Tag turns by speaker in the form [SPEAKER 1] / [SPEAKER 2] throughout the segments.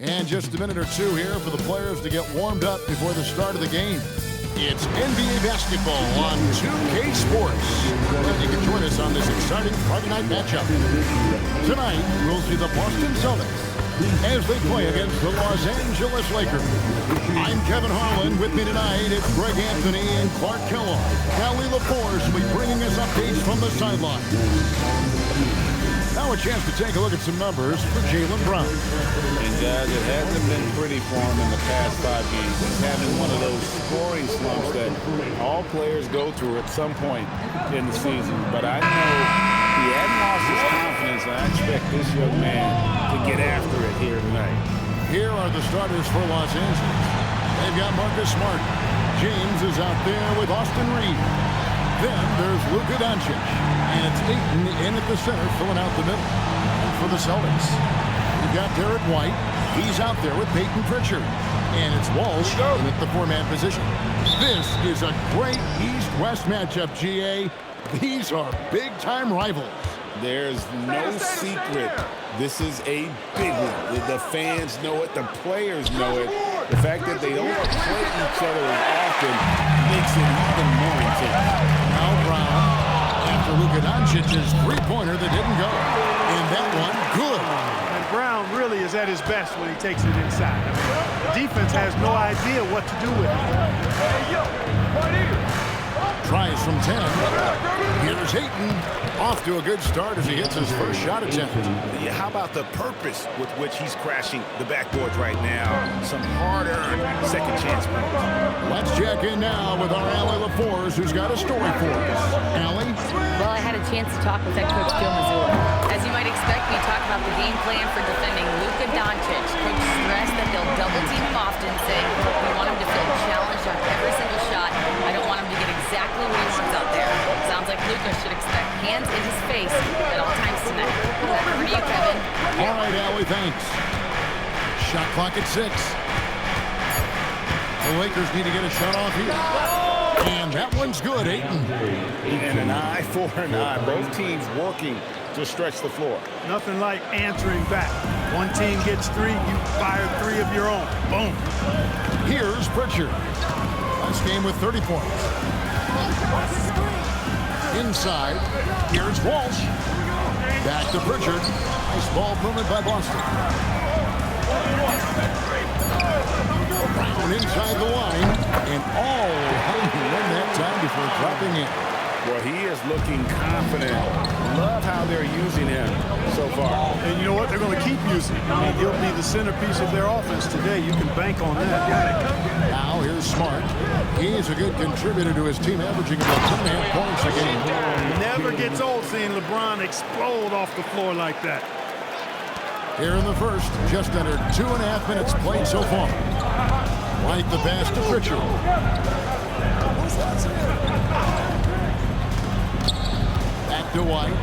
[SPEAKER 1] And just a minute or two here for the players to get warmed up before the start of the game. It's NBA basketball on 2K Sports. Glad you can join us on this exciting Friday night matchup. Tonight, we'll see the Boston Celtics as they play against the Los Angeles Lakers. I'm Kevin Harlan. With me tonight, it's Greg Anthony and Clark Kellogg. Allie LaForce will be bringing us updates from the sideline. Now a chance to take a look at some numbers for Jaylen Brown.
[SPEAKER 2] And guys, it hasn't been pretty for him in the past 5 games. He's having one of those scoring slumps that all players go through at some point in the season. But I know he hadn't lost his confidence, and I expect this young man to get after it here tonight.
[SPEAKER 1] Here are the starters for Los Angeles. They've got Marcus Smart. James is out there with Austin Reeves. Then there's Luka Doncic, and it's Ayton in at the center, filling out the middle. And for the Celtics, we've got Derek White. He's out there with Peyton Pritchard. And it's Walsh in at the four-man position. This is a great East-West matchup, GA. These are big-time rivals.
[SPEAKER 2] There's no secret. This is a big one. The fans know it. The players know it. The fact that they don't play each other as often makes it even more intense.
[SPEAKER 1] Now Brown, after Luka Doncic's three-pointer that didn't go. And that one, good.
[SPEAKER 3] And Brown really is at his best when he takes it inside. I mean, the defense has no idea what to do with it.
[SPEAKER 1] Tries from 10. Here's Ayton. Off to a good start as he hits his first shot attempt.
[SPEAKER 4] Yeah, how about the purpose with which he's crashing the backboards right now? Some hard-earned second-chance points.
[SPEAKER 1] Let's check in now with our Allie LaForce, who's got a story for us. Allie?
[SPEAKER 5] Well, I had a chance to talk with head coach Joe Mazzulla. As you might expect, we talked about the game plan for defending Luka Doncic. Coach stressed that they'll double-team him often, saying we want him to feel challenged on every single shot. I don't want him to get exactly what he wants out there. Sounds like Luka should expect hands in his face at all times tonight. Back over to you, Kevin.
[SPEAKER 1] All right, Allie, thanks. Shot clock at 6. The Lakers need to get a shot off here. And that one's good, Ayton.
[SPEAKER 2] And an eye for an eye. Both teams working to stretch the floor.
[SPEAKER 3] Nothing like answering back. One team gets 3, you fire 3 of your own. Boom.
[SPEAKER 1] Here's Pritchard. Last game with 30 points. Inside, here's Walsh. Back to Pritchard. Nice ball movement by Boston. Brown inside the line, and all in that time before dropping in.
[SPEAKER 2] Well, he is looking confident. Love how they're using him so far.
[SPEAKER 3] And you know what? They're going to keep using him. I mean, he'll be the centerpiece of their offense today. You can bank on that.
[SPEAKER 1] Now here's Smart. He is a good contributor to his team, averaging about 2.5 points a game.
[SPEAKER 3] Never gets old seeing LeBron explode off the floor like that.
[SPEAKER 1] Here in the first, just under 2.5 minutes played so far. White the pass to Pritchard. Back to White.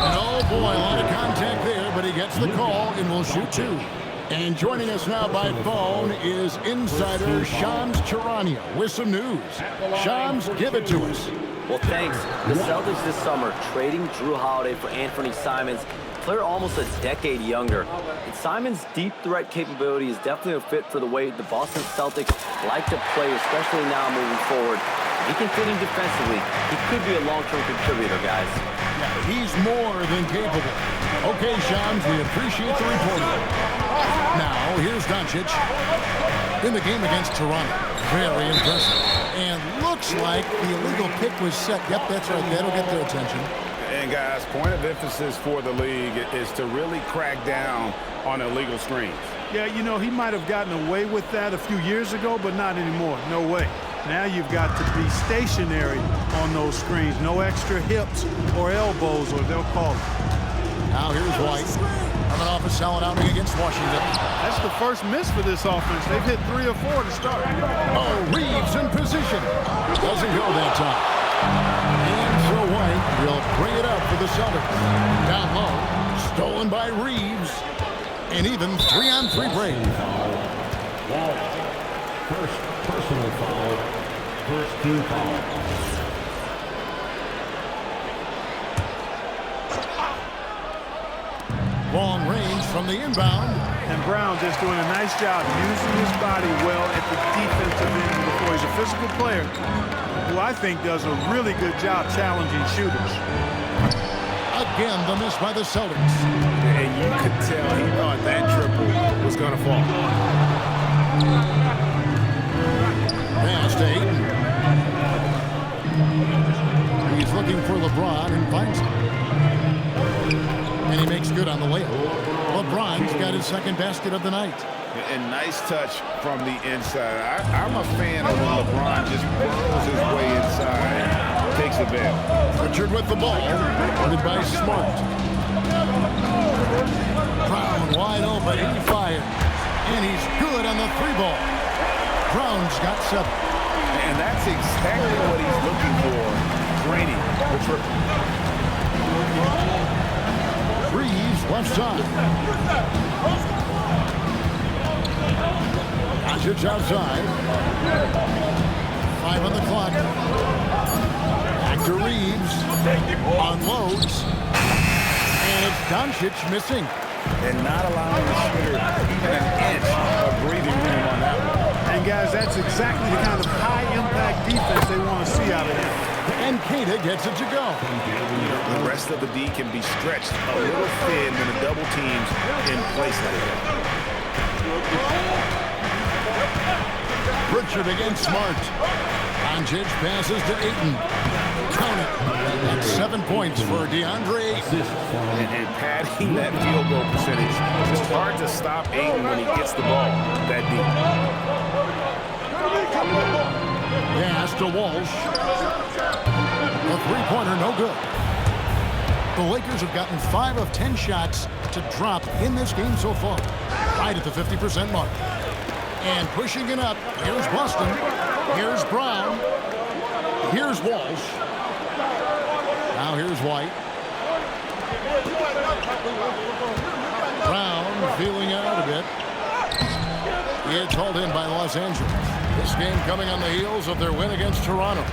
[SPEAKER 1] And oh boy, a lot of contact there, but he gets the call and will shoot 2. And joining us now by phone is insider Shams Charania with some news. Shams, give it to us.
[SPEAKER 6] Well, thanks. The Celtics this summer trading Jrue Holiday for Anthony Simons, a player almost a decade younger. And Simons' deep threat capability is definitely a fit for the way the Boston Celtics like to play, especially now moving forward. If he can fit in defensively, he could be a long-term contributor, guys.
[SPEAKER 1] Yeah, he's more than capable. Okay, Shams, we appreciate the reporting. Now, here's Doncic in the game against Toronto. Very impressive. And looks like the illegal pick was set. Yep, that's right. That'll get their attention.
[SPEAKER 2] And, guys, point of emphasis for the league is to really crack down on illegal screens.
[SPEAKER 3] Yeah, you know, he might have gotten away with that a few years ago, but not anymore. No way. Now you've got to be stationary on those screens. No extra hips or elbows, or they'll call it.
[SPEAKER 1] Now here's White. Coming off a solid outing against Washington.
[SPEAKER 3] That's the first miss for this offense. They've hit 3 or 4 to start.
[SPEAKER 1] Oh, Reeves in position. Doesn't go that time. And so White will bring it up for the Celtics. Down low. Stolen by Reeves. And even 3-on-3 break.
[SPEAKER 7] First personal foul. First team foul.
[SPEAKER 1] Long from the inbound.
[SPEAKER 3] And Brown just doing a nice job using his body well at the defensive end of the floor. He's a physical player who I think does a really good job challenging shooters.
[SPEAKER 1] Again, the miss by the Celtics.
[SPEAKER 4] And you could tell he thought that triple was going to fall.
[SPEAKER 1] Pass to Ayton. He's looking for LeBron and finds him. And he makes good on the layup. LeBron's got his second basket of the night.
[SPEAKER 4] And nice touch from the inside. I'm a fan of when LeBron just burrows his way inside, takes a bail.
[SPEAKER 1] Pritchard with the ball, guarded by Smart. Brown wide open, he fires. And he's good on the three ball. Brown's got 7.
[SPEAKER 4] And that's exactly what he's looking for, draining the triple.
[SPEAKER 1] Reeves left side. Doncic outside. 5 on the clock. Back to Reeves. Unloads. And it's Doncic missing.
[SPEAKER 4] And not allowing the shooter even an inch of breathing room on that one.
[SPEAKER 3] And guys, that's exactly the kind of high-impact defense they want to see out of him.
[SPEAKER 1] And Keita gets it to go.
[SPEAKER 4] The rest of the D can be stretched a little thin when the double team's in place like that.
[SPEAKER 1] Pritchard against Smart. Doncic passes to Ayton. Count it. That's 7 points for DeAndre Ayton.
[SPEAKER 4] And padding that field goal percentage. It's hard to stop Ayton when he gets the ball that deep.
[SPEAKER 1] Pass to Walsh. The three-pointer no good. The Lakers have gotten 5 of 10 shots to drop in this game so far. Right at the 50% mark. And pushing it up. Here's Boston. Here's Brown. Here's Walsh. Now here's White. Brown feeling out a bit. It's hauled in by Los Angeles. This game coming on the heels of their win against Toronto.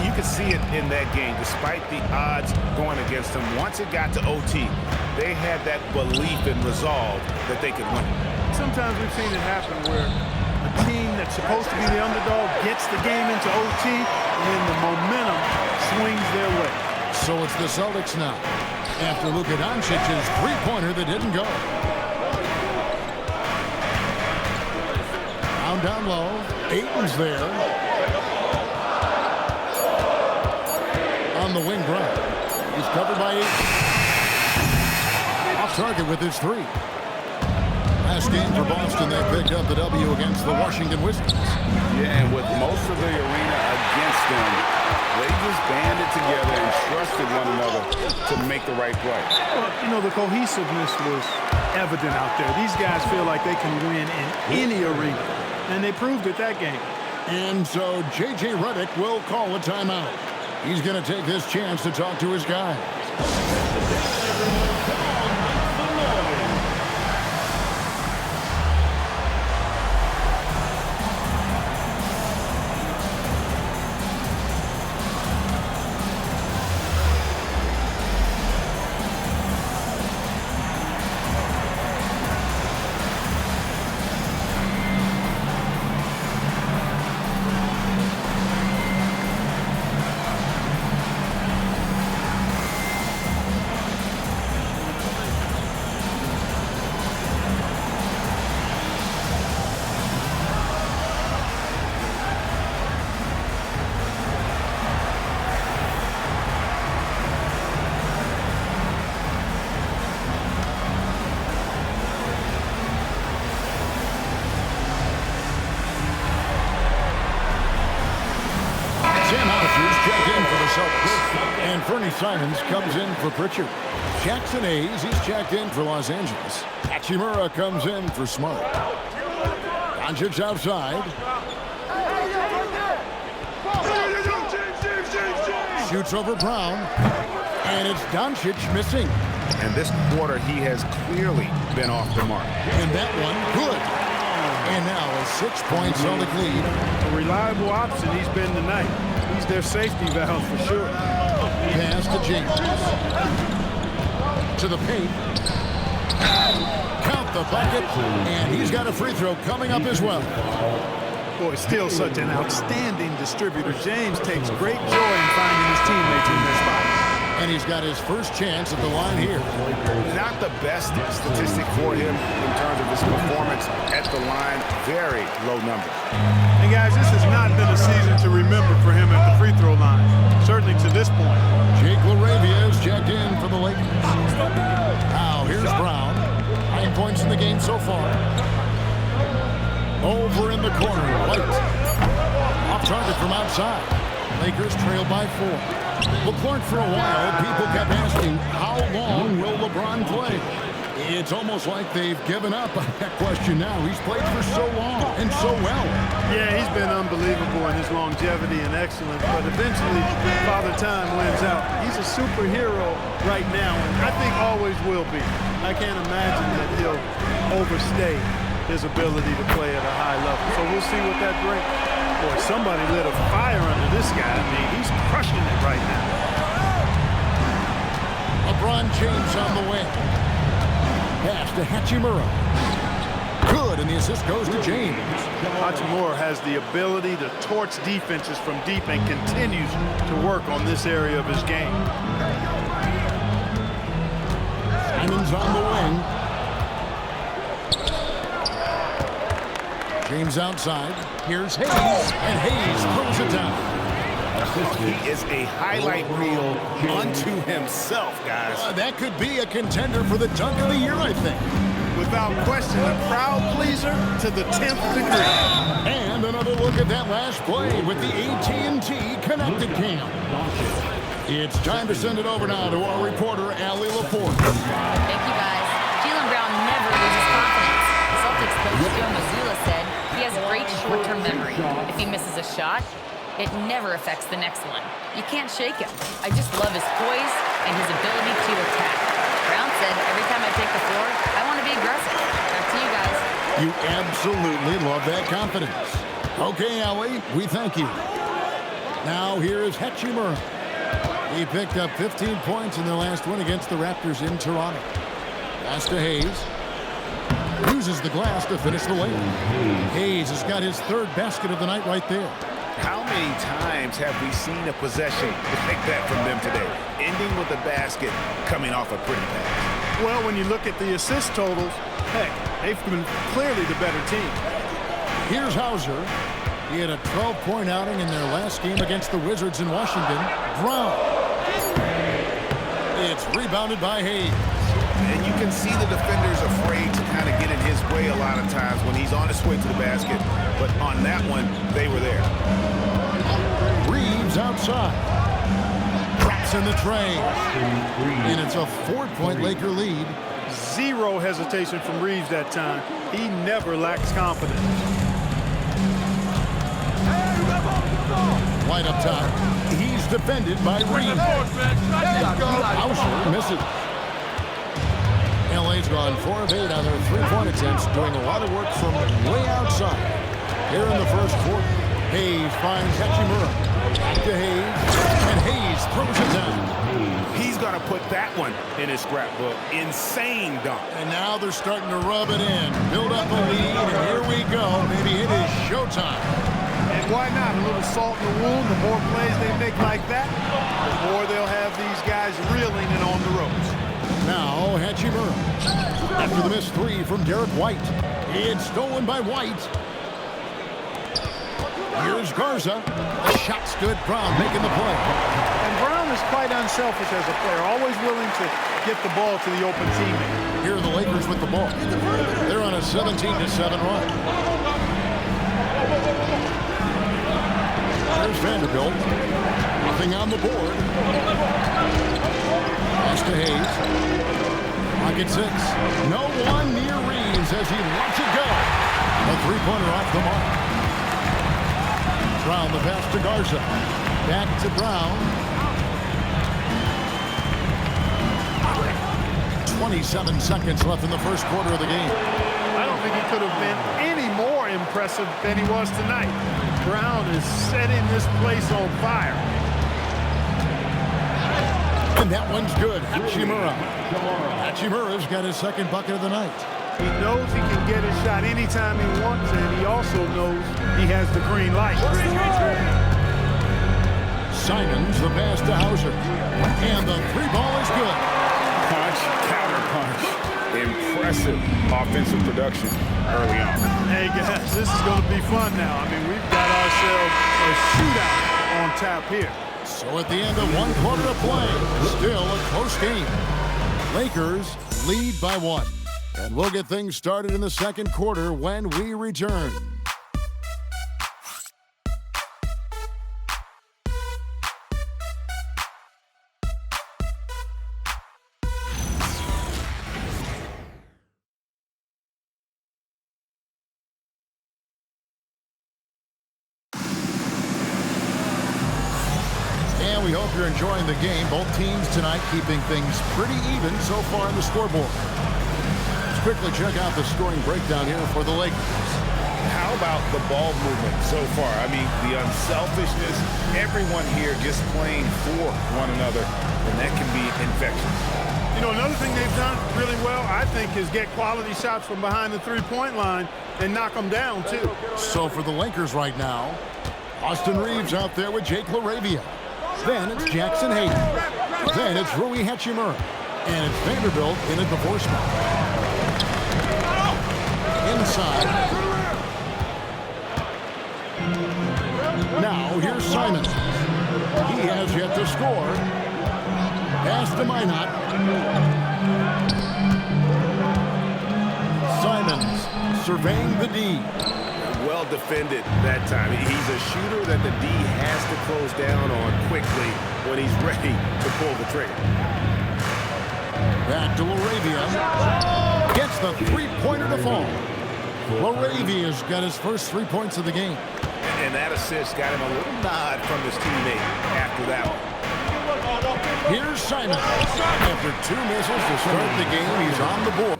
[SPEAKER 4] You could see it in that game, despite the odds going against them. Once it got to OT, they had that belief and resolve that they could win.
[SPEAKER 3] Sometimes we've seen it happen where a team that's supposed to be the underdog gets the game into OT, and then the momentum swings their way.
[SPEAKER 1] So it's the Celtics now, after Luka Doncic's three-pointer that didn't go. Down low. Ayton's there. On the wing, Brown. He's covered by Ayton. Off target with his 3. Last game for Boston, they picked up the W against the Washington Wizards.
[SPEAKER 4] Yeah, and with most of the arena against them, they just banded together and trusted one another to make the right play.
[SPEAKER 3] Well, you know, the cohesiveness was evident out there. These guys feel like they can win in any arena, and they proved it that game.
[SPEAKER 1] And so J.J. Redick will call a timeout. He's going to take this chance to talk to his guys. And Fernie Simons comes in for Pritchard. Jackson Hayes, he's checked in for Los Angeles. Hachimura comes in for Smart. Doncic outside. Shoots over Brown. And it's Doncic missing.
[SPEAKER 4] And this quarter, he has clearly been off the mark.
[SPEAKER 1] And that one, good. And now a 6-point Celtic lead.
[SPEAKER 3] A reliable option he's been tonight. He's their safety valve for sure.
[SPEAKER 1] Pass to James. To the paint. Count the bucket, and he's got a free throw coming up as well.
[SPEAKER 3] Boy, still such an outstanding distributor. James takes great joy in finding his teammates in their spots.
[SPEAKER 1] And he's got his first chance at the line here.
[SPEAKER 4] Not the best statistic for him in terms of his performance at the line. Very low number.
[SPEAKER 3] And guys, this has not been a season to remember for him at the free throw line. Certainly to this point.
[SPEAKER 1] Jake LaRavia is checked in for the Lakers. Now here's Brown. 9 points in the game so far. Over in the corner, White. Off target from outside. Lakers trail by 4. Well, Clark, for a while, people kept asking, how long will LeBron play? It's almost like they've given up on that question now. He's played for so long and so well.
[SPEAKER 3] Yeah, he's been unbelievable in his longevity and excellence, but eventually Father Time wins out. He's a superhero right now, and I think always will be. I can't imagine that he'll overstay his ability to play at a high level. So we'll see what that brings. Boy, somebody lit a fire under this guy. I mean, he's crushing it right now.
[SPEAKER 1] LeBron James on the wing. Pass to Hachimura. Good, and the assist goes to James.
[SPEAKER 3] Hachimura has the ability to torch defenses from deep and continues to work on this area of his game.
[SPEAKER 1] Simons on the wing. James outside. Here's Hayes, and Hayes throws it down.
[SPEAKER 4] He is a highlight reel unto himself, guys.
[SPEAKER 1] That could be a contender for the dunk of the year, I think.
[SPEAKER 3] Without question, a crowd pleaser to the 10th degree.
[SPEAKER 1] And another look at that last play with the AT&T Connected Cam. It's time to send it over now to our reporter, Allie LaForte.
[SPEAKER 5] Thank you, guys. Jaylen Brown never loses confidence. Celtics coach Joe Mazzulla said he has a great short-term memory. If he misses a shot, it never affects the next one. You can't shake him. I just love his poise and his ability to attack. Brown said, every time I take the floor, I want to be aggressive. Back to you guys.
[SPEAKER 1] You absolutely love that confidence. Okay, Allie, we thank you. Now here is Hachimura. He picked up 15 points in their last win against the Raptors in Toronto. Pass to Hayes. Uses the glass to finish the lane. Hayes has got his third basket of the night right there.
[SPEAKER 4] How many times have we seen a possession like that from them today? Ending with a basket, coming off a pretty pass.
[SPEAKER 3] Well, when you look at the assist totals, heck, they've been clearly the better team.
[SPEAKER 1] Here's Hauser. He had a 12-point outing in their last game against the Wizards in Washington. Brown. It's rebounded by Hayes.
[SPEAKER 4] And you can see the defenders afraid to kind of get in his way a lot of times when he's on his way to the basket. But on that one, they were there.
[SPEAKER 1] Reeves outside. Drops in the tray. And it's a 4-point Laker lead.
[SPEAKER 3] Zero hesitation from Reeves that time. He never lacks confidence.
[SPEAKER 1] White up top. He's defended by Reeves. Hauser misses. LA's gone 4 of 8 on their three-point attempts, doing a lot of work from way outside. Here in the first quarter, Hayes finds Hachimura. Back to Hayes, and Hayes throws it down.
[SPEAKER 4] He's going to put that one in his scrapbook. Insane dunk.
[SPEAKER 1] And now they're starting to rub it in, build up a lead, and here we go. Maybe it is showtime.
[SPEAKER 3] And why not? A little salt in the wound. The more plays they make like that, the more they'll have these guys reeling and on the ropes.
[SPEAKER 1] Now Hachimura. After the missed three from Derek White. It's stolen by White. Here's Garza. The shot's good. Brown making the play.
[SPEAKER 3] And Brown is quite unselfish as a player, always willing to get the ball to the open teammate.
[SPEAKER 1] Here are the Lakers with the ball. They're on a 17-7 run. There's Vanderbilt. Nothing on the board. Pass to Hayes. Pocket 6. No one near Reeves as he lets it go. A three-pointer off the mark. Brown the pass to Garza. Back to Brown. 27 seconds left in the first quarter of the game.
[SPEAKER 3] I don't think he could have been any more impressive than he was tonight. Brown is setting this place on fire.
[SPEAKER 1] And that one's good. Hachimura. Hachimura's got his second bucket of the night.
[SPEAKER 3] He knows he can get his shot anytime he wants, and he also knows he has the green light.
[SPEAKER 1] Simons, the pass to Hauser. And the three ball is good.
[SPEAKER 2] Punch, counter punch. Impressive offensive production early on.
[SPEAKER 3] Hey, guys, this is going to be fun now. I mean, we've got ourselves a shootout on tap here.
[SPEAKER 1] So at the end of one quarter of play, still a close game. Lakers lead by 1. And we'll get things started in the second quarter when we return. And we hope you're enjoying the game. Both teams tonight keeping things pretty even so far on the scoreboard. Let's quickly check out the scoring breakdown here for the Lakers.
[SPEAKER 4] How about the ball movement so far? I mean, the unselfishness, everyone here just playing for one another, and that can be infectious.
[SPEAKER 3] You know, another thing they've done really well, I think, is get quality shots from behind the three-point line and knock them down, too.
[SPEAKER 1] So for the Lakers right now, Austin Reeves out there with Jake LaRavia. Then it's Jackson Hayden. Then it's Rui Hachimura. And it's Vanderbilt in at the 4 spot. Inside. Now here's Simons. He has yet to score. Pass to Minot. Simons surveying the D.
[SPEAKER 4] Well defended that time. He's a shooter that the D has to close down on quickly when he's ready to pull the trigger.
[SPEAKER 1] Back to LaRavia. Gets the three-pointer to fall. LaRavia's got his first 3 points of the game.
[SPEAKER 4] And that assist got him a little nod from his teammate after that one.
[SPEAKER 1] Here's Simon. After 2 misses to start the game, he's on the board.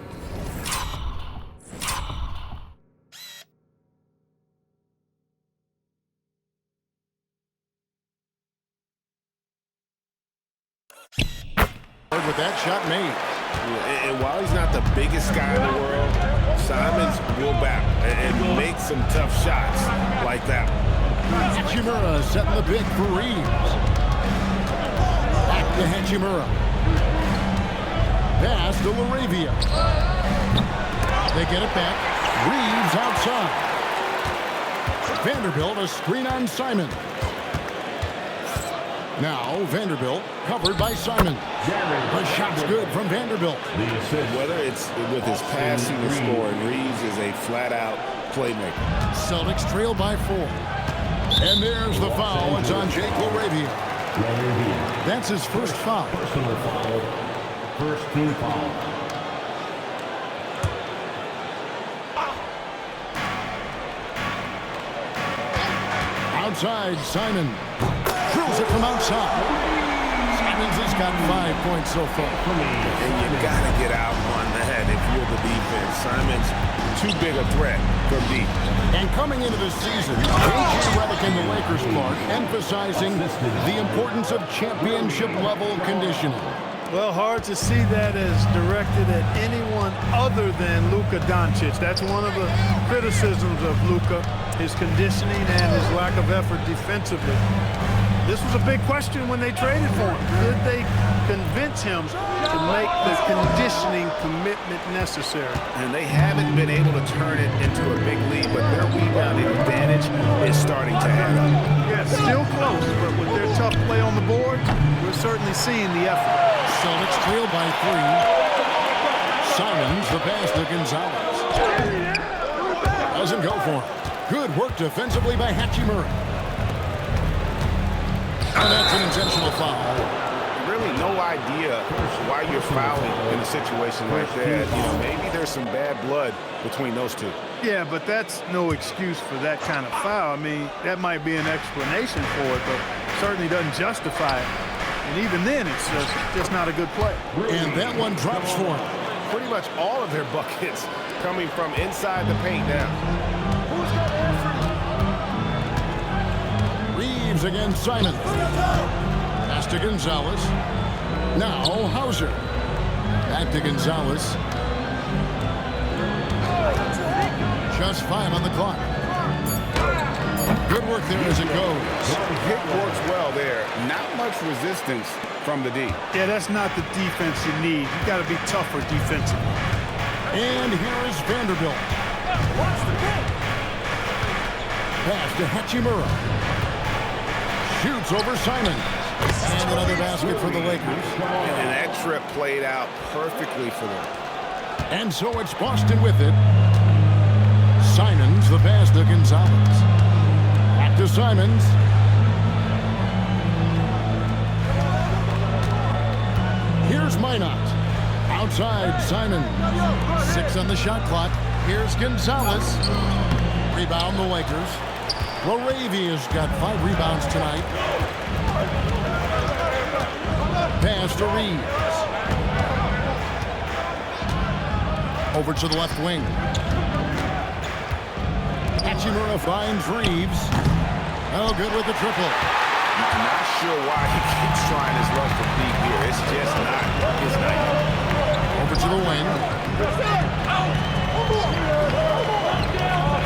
[SPEAKER 1] With that shot made.
[SPEAKER 4] And while he's not the biggest guy in the world, Simons will battle and make some tough shots like that one.
[SPEAKER 1] Hachimura setting the pick for Reeves. Back to Hachimura. Pass to LaRavia. They get it back. Reeves outside. Vanderbilt a screen on Simon. Now Vanderbilt covered by Simon. The shot's good from Vanderbilt.
[SPEAKER 4] Whether it's with his passing or scoring, Reeves is a flat-out playmaker.
[SPEAKER 1] Celtics trail by 4. And there's the foul. It's on Jake LaRavia. That's his first foul.
[SPEAKER 7] Personal foul. First team foul.
[SPEAKER 1] Outside, Simon. Drills it from outside. Simons has got 5 points so far.
[SPEAKER 4] And you got to get out on that if you're the defense. Simons, too big a threat from deep.
[SPEAKER 1] And coming into this season, J.J. Redick and the Lakers Clark emphasizing the importance of championship-level conditioning.
[SPEAKER 3] Well, hard to see that as directed at anyone other than Luka Doncic. That's one of the criticisms of Luka, his conditioning and his lack of effort defensively. This was a big question when they traded for him. Did they convince him to make the conditioning commitment necessary?
[SPEAKER 4] And they haven't been able to turn it into a big lead, but their rebounding advantage is starting to add up.
[SPEAKER 3] Yeah, still close, but with their tough play on the board, we're certainly seeing the effort.
[SPEAKER 1] Celtics trail by 3. Simons, the pass to Gonzalez. Doesn't go for him. Good work defensively by Hachimura. And that's an intentional foul.
[SPEAKER 4] Really no idea why you're fouling in a situation like that. You know, maybe there's some bad blood between those two.
[SPEAKER 3] Yeah, but that's no excuse for that kind of foul. I mean, that might be an explanation for it, but certainly doesn't justify it. And even then, it's just not a good play.
[SPEAKER 1] And that one drops for him.
[SPEAKER 4] Pretty much all of their buckets coming from inside the paint now.
[SPEAKER 1] Reeves against Simon. Pass to Gonzalez. Now Hauser. Back to Gonzalez. Just 5 on the clock. Good work there as it goes.
[SPEAKER 2] Hit works well there. Not much resistance from the D.
[SPEAKER 3] Yeah, that's not the defense you need. You got to be tougher defensively.
[SPEAKER 1] And here is Vanderbilt. Pass to Hachimura. Shoots over Simon. And another basket for the Lakers.
[SPEAKER 2] And that trip played out perfectly for them.
[SPEAKER 1] And so it's Boston with it. Simons the pass to Gonzalez. Back to Simons. Here's Minot. Outside Simon. 6 on the shot clock. Here's Gonzalez. Rebound the Lakers. Laravia's got 5 rebounds tonight. Pass to Reeves. Over to the left wing. Hachimura finds Reeves. Oh, good with the triple.
[SPEAKER 2] I'm not sure why he keeps trying his luck to beat here. It's just not his night.
[SPEAKER 1] Over to the wing.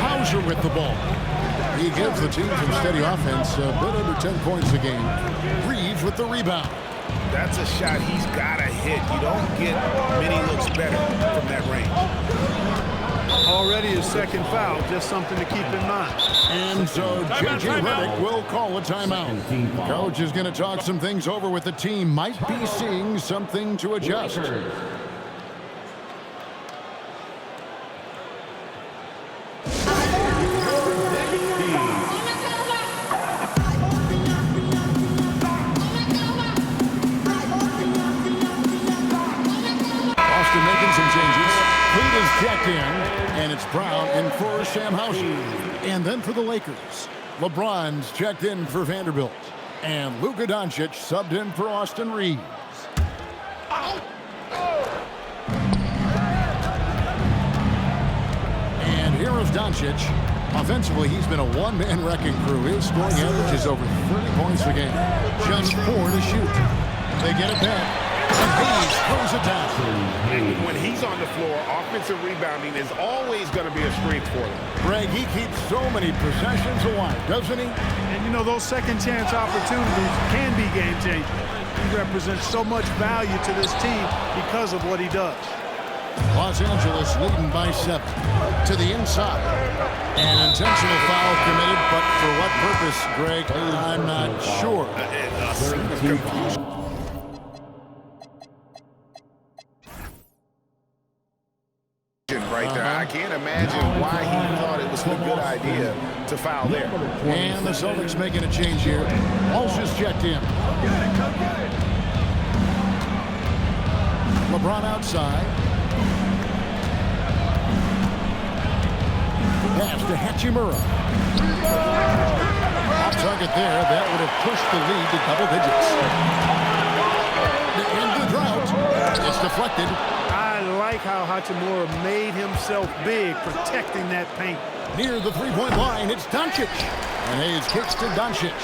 [SPEAKER 1] Hauser with the ball. He gives the team some steady offense, a bit under 10 points a game. Reeves with the rebound.
[SPEAKER 2] That's a shot he's got to hit. You don't get many looks better from that range.
[SPEAKER 3] Already his second foul, just something to keep in mind.
[SPEAKER 1] And so J.J. Redick will call a timeout. Coach is going to talk some things over with the team. Might be seeing something to adjust. Boston making some changes. Cleat is checked in. And it's Brown in for Sam Hauser. And then for the Lakers, LeBron's checked in for Vanderbilt. And Luka Doncic subbed in for Austin Reeves. And here is Doncic. Offensively, he's been a one-man wrecking crew. His scoring average is over 30 points a game. Just 4 to shoot. They get it back. And Hayes throws it down.
[SPEAKER 2] When he's on the floor, offensive rebounding is always going to be a strength for them.
[SPEAKER 1] Greg, he keeps so many possessions alive, doesn't he?
[SPEAKER 3] And, you know, those second-chance opportunities can be game-changing. He represents so much value to this team because of what he does.
[SPEAKER 1] Los Angeles leading by 7. To the inside. An intentional foul committed, but for what purpose, Greg, I'm not sure.
[SPEAKER 2] Right there. I can't imagine why he thought it was a good idea to foul there.
[SPEAKER 1] And the Celtics making a change here. Walsh is checked in. LeBron outside. Pass to Hachimura. Off target there. That would have pushed the lead to double digits. In the drought. It's deflected.
[SPEAKER 3] I like how Hachimura made himself big, protecting that paint.
[SPEAKER 1] Near the three-point line, it's Doncic. And Hayes kicks to Doncic.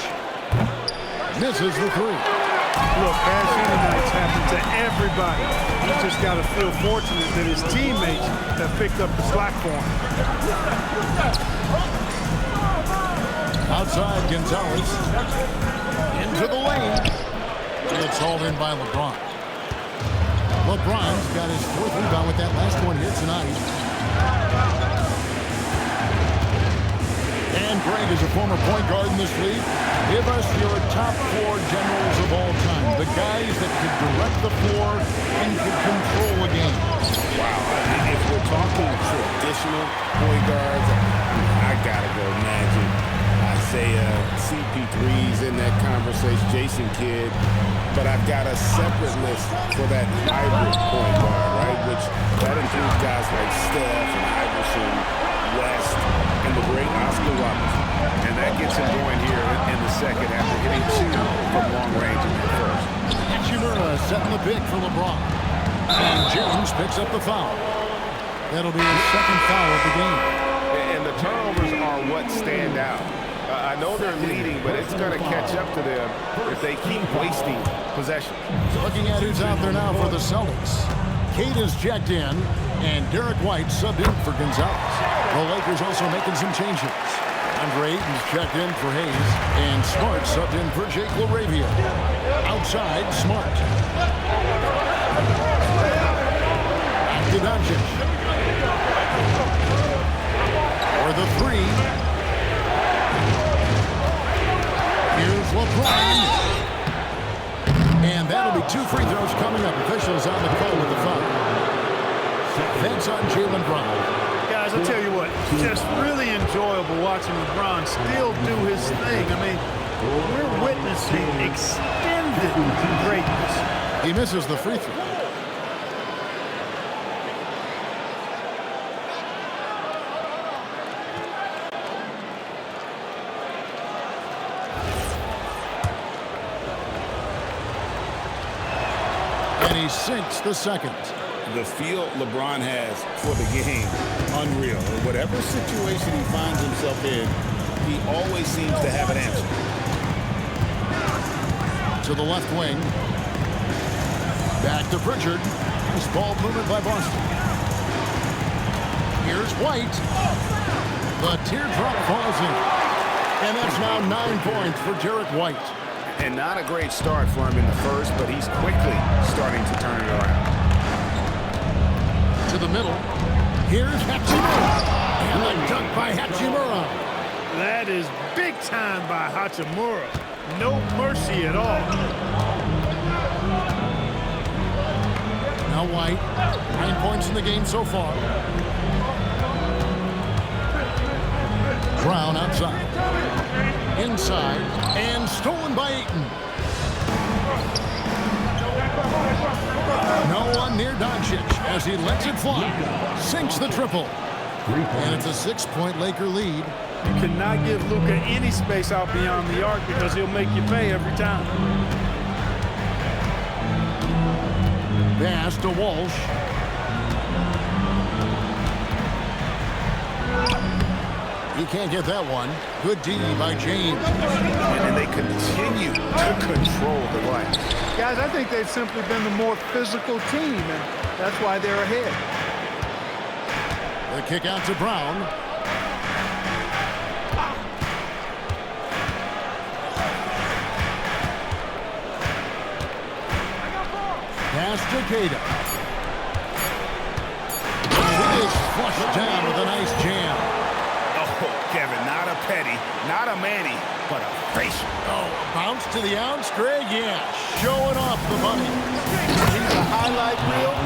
[SPEAKER 1] Misses the 3.
[SPEAKER 3] Look, bad shooting nights happen to everybody. He's just got to feel fortunate that his teammates have picked up the slack for him.
[SPEAKER 1] Outside, Gonzalez. Into the lane. It's hauled in by LeBron. LeBron's got his 4th rebound with that last one here tonight. And Greg is a former point guard in this league. Give us your top 4 generals of all time. The guys that could direct the floor and could control a game.
[SPEAKER 2] Wow. If we're talking traditional point guards, I got to go Magic. Isaiah, CP3's in that conversation, Jason Kidd. But I've got a separate list for that hybrid point guard, right? Which that includes guys like Steph and Iverson, West, and the great Oscar Robertson. And that gets him going here in the second after hitting 2 from long range in the first.
[SPEAKER 1] Hachimura setting the pick for LeBron. And Jones picks up the foul. That'll be his 2nd foul of the game.
[SPEAKER 2] And the turnovers are what stand out.
[SPEAKER 4] I know they're leading, but it's going to catch up to them if they keep wasting possession.
[SPEAKER 1] Looking at who's out there now for the Celtics. Cade is checked in, and Derek White subbed in for Gonzalez. The Lakers also making some changes. Andre Ayton's checked in for Hayes, and Smart subbed in for Jake LaRavia. Outside, Smart. Back to Doncic. For the three. Here's LeBron. And that'll be 2 free throws coming up. Officials on the call with the foul. That's on Jaylen Brown.
[SPEAKER 3] Guys, I'll tell you what, just really enjoyable watching LeBron still do his thing. I mean, we're witnessing extended greatness.
[SPEAKER 1] He misses the free throw. And he sinks the second.
[SPEAKER 2] The feel LeBron has for the game, unreal. Whatever situation he finds himself in, he always seems to have an answer.
[SPEAKER 1] To the left wing. Back to Pritchard. Nice ball movement by Boston. Here's White. The teardrop falls in. And that's now 9 points for Derek White.
[SPEAKER 4] And not a great start for him in the first, but he's quickly starting to turn it around.
[SPEAKER 1] To the middle. Here's Hachimura. And a dunk by Hachimura.
[SPEAKER 3] That is big time by Hachimura. No mercy at all.
[SPEAKER 1] Now White. 9 points in the game so far. Brown outside. Inside. And stolen by Ayton. No one near Doncic as he lets it fly. Sinks the triple. And it's a 6-point Laker lead.
[SPEAKER 3] You cannot give Luka any space out beyond the arc because he'll make you pay every time.
[SPEAKER 1] Pass to Walsh. He can't get that one. Good D by James.
[SPEAKER 4] And they continue to control the glass.
[SPEAKER 3] Guys, I think they've simply been the more physical team, and that's why they're ahead.
[SPEAKER 1] The kick out to Brown. Pass to Queta. He is flushed down with a nice jam.
[SPEAKER 4] Kevin, not a petty, not a Manny, but a facial.
[SPEAKER 1] Oh, a bounce to the ounce, Greg? Yeah, showing off the money.
[SPEAKER 3] He's a highlight reel,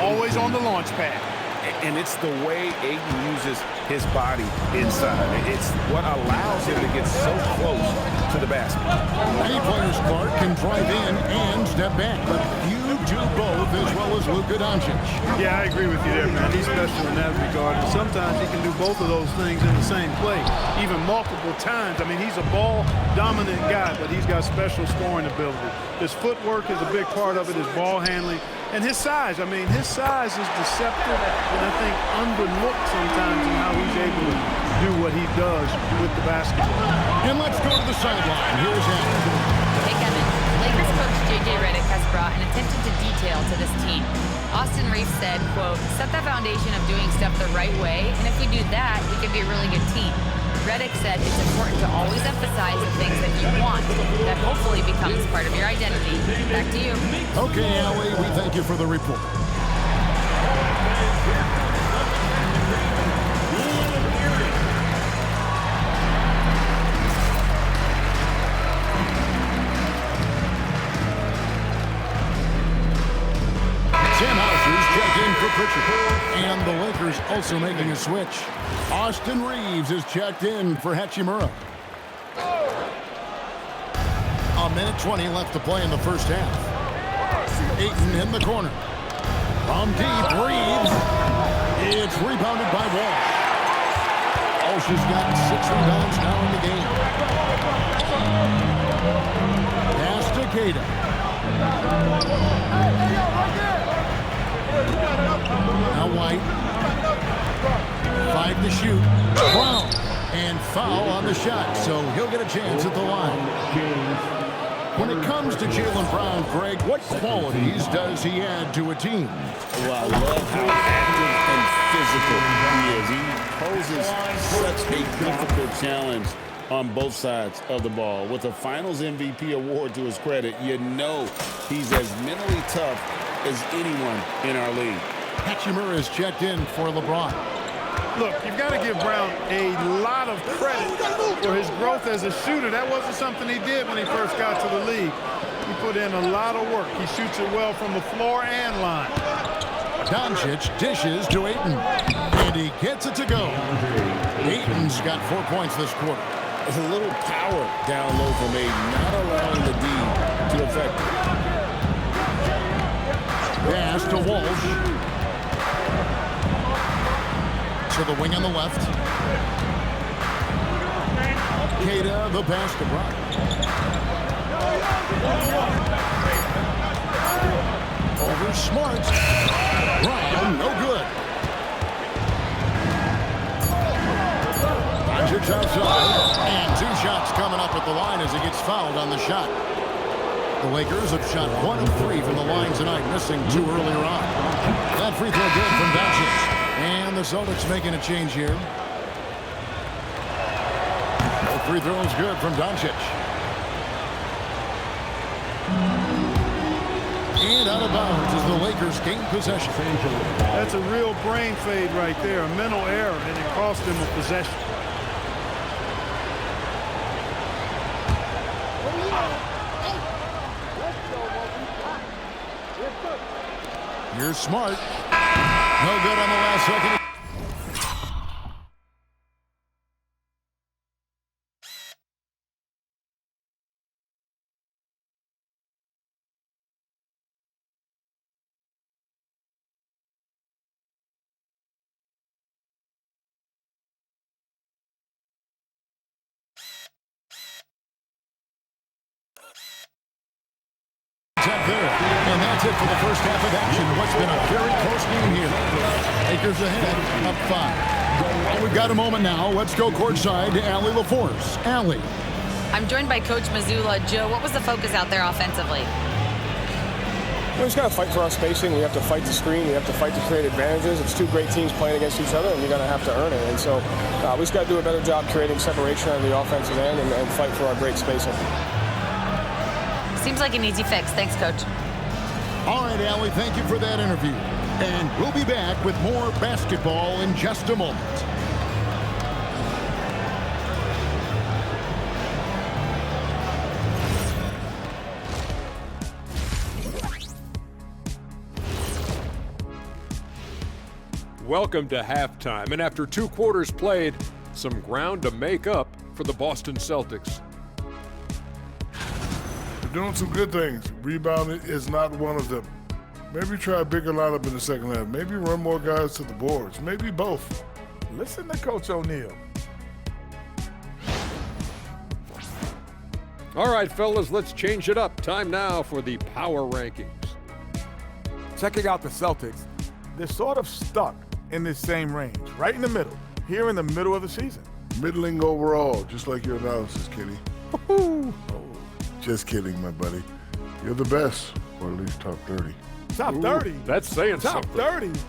[SPEAKER 3] always on the launch pad.
[SPEAKER 4] And it's the way Ayton uses his body inside. It's what allows him to get so close to the basket.
[SPEAKER 1] Many players, Clark, can drive in and step back, but you do both as well as Luka Doncic.
[SPEAKER 3] Yeah, I agree with you there, man. He's special in that regard. And sometimes he can do both of those things in the same play, even multiple times. I mean, he's a ball-dominant guy, but he's got special scoring ability. His footwork is a big part of it, his ball handling, and his size. I mean, his size is deceptive and I think underlooked sometimes in how he's able to do what he does with the basketball.
[SPEAKER 1] And let's go to the sideline. Here's Allen.
[SPEAKER 5] Hey, Kevin. Lakers coach J.J. Redick has brought an attention to detail to this team. Austin Reeves said, quote, set the foundation of doing stuff the right way, and if we do that, we could be a really good team. Redick said it's important to always emphasize the things that you want. That hopefully becomes part of your identity. Back to you.
[SPEAKER 1] Okay, Allie, we thank you for the report. Sam Houser's checked in for Pritchard. And the Lakers also making a switch. Austin Reeves is checked in for Hachimura. A minute 20 left to play in the first half. Ayton in the corner. From deep, Reeves. It's rebounded by Walsh. Walsh has got 6 rebounds now in the game. Pass to Queta. Now White. 5 to shoot. Brown. And foul on the shot, so he'll get a chance at the line. When it comes to Jaylen Brown, Greg, what qualities does he add to a team?
[SPEAKER 2] Well, I love how active and physical he is. He poses such a difficult challenge on both sides of the ball. With a Finals MVP award to his credit, you know he's as mentally tough as anyone in our league.
[SPEAKER 1] Hatchimer is checked in for LeBron.
[SPEAKER 3] Look, you've got to give Brown a lot of credit for his growth as a shooter. That wasn't something he did when he first got to the league. He put in a lot of work. He shoots it well from the floor and line.
[SPEAKER 1] Doncic dishes to Ayton, and he gets it to go. Ayton's got 4 points this quarter.
[SPEAKER 2] There's a little power down low from Ayton, not allowing the D to affect him.
[SPEAKER 1] Pass to Walsh. To the wing on the left. Queta, the pass to Brown. Over Smart. Brown, no good. Doncic outside. And 2 shots coming up at the line as he gets fouled on the shot. The Lakers have shot 1 of 3 from the line tonight, missing 2 earlier on. That free throw good from Doncic. And the Celtics making a change here. The free throw is good from Doncic. And out of bounds as the Lakers gain possession.
[SPEAKER 3] That's a real brain fade right there, a mental error, and it cost him a possession.
[SPEAKER 1] Here's Smart. No good on the last second. There. And that's it for the first half of action. What's been a very close game here. Lakers ahead, up 5. Well, we've got a moment now. Let's go courtside to Allie LaForce. Allie.
[SPEAKER 5] I'm joined by Coach Mazzulla. Joe, what was the focus out there offensively?
[SPEAKER 8] We just got to fight for our spacing. We have to fight the screen. We have to fight to create advantages. It's 2 great teams playing against each other, and you're going to have to earn it. And so we just got to do a better job creating separation on the offensive end and fight for our great spacing.
[SPEAKER 5] Seems like an easy fix. Thanks, Coach.
[SPEAKER 1] All right, Allie, thank you for that interview. And we'll be back with more basketball in just a moment.
[SPEAKER 9] Welcome to halftime, and after 2 quarters played, some ground to make up for the Boston Celtics.
[SPEAKER 10] We're doing some good things. Rebounding is not one of them. Maybe try a bigger lineup in the second half. Maybe run more guys to the boards. Maybe both.
[SPEAKER 11] Listen to Coach O'Neal.
[SPEAKER 9] All right, fellas, let's change it up. Time now for the power rankings.
[SPEAKER 11] Checking out the Celtics, they're sort of stuck in this same range, right in the middle, here in the middle of the season.
[SPEAKER 10] Middling overall, just like your analysis, Kenny.
[SPEAKER 11] Oh.
[SPEAKER 10] Just kidding, my buddy. You're the best, or at least top 30.
[SPEAKER 11] Top 30?
[SPEAKER 9] That's saying
[SPEAKER 11] top
[SPEAKER 9] something.
[SPEAKER 11] 30.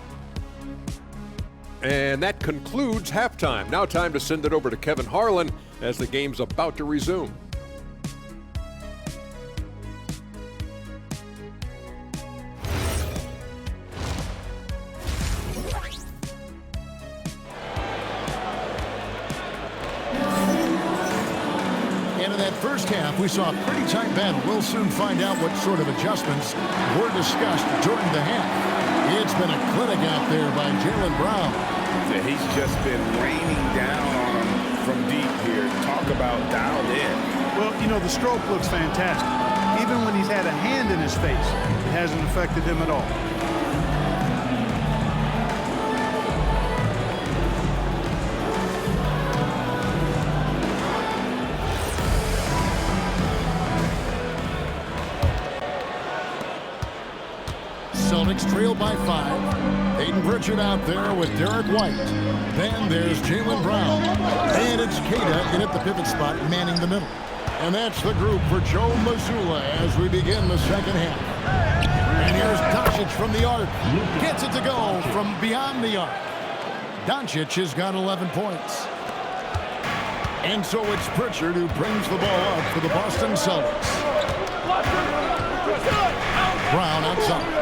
[SPEAKER 9] And that concludes halftime. Now time to send it over to Kevin Harlan as the game's about to resume.
[SPEAKER 1] First half, we saw a pretty tight battle. We'll soon find out what sort of adjustments were discussed during the half. It's been a clinic out there by Jaylen Brown.
[SPEAKER 2] Yeah, he's just been raining down on him from deep here. Talk about dialed in.
[SPEAKER 3] Well, you know, the stroke looks fantastic. Even when he's had a hand in his face, it hasn't affected him at all.
[SPEAKER 1] Celtics trail by 5. Peyton Pritchard out there with Derek White. Then there's Jaylen Brown. And it's Queta in at the pivot spot, manning the middle. And that's the group for Joe Mazzulla as we begin the second half. And here's Doncic from the arc. Gets it to go from beyond the arc. Doncic has got 11 points. And so it's Pritchard who brings the ball up for the Boston Celtics. Brown outside.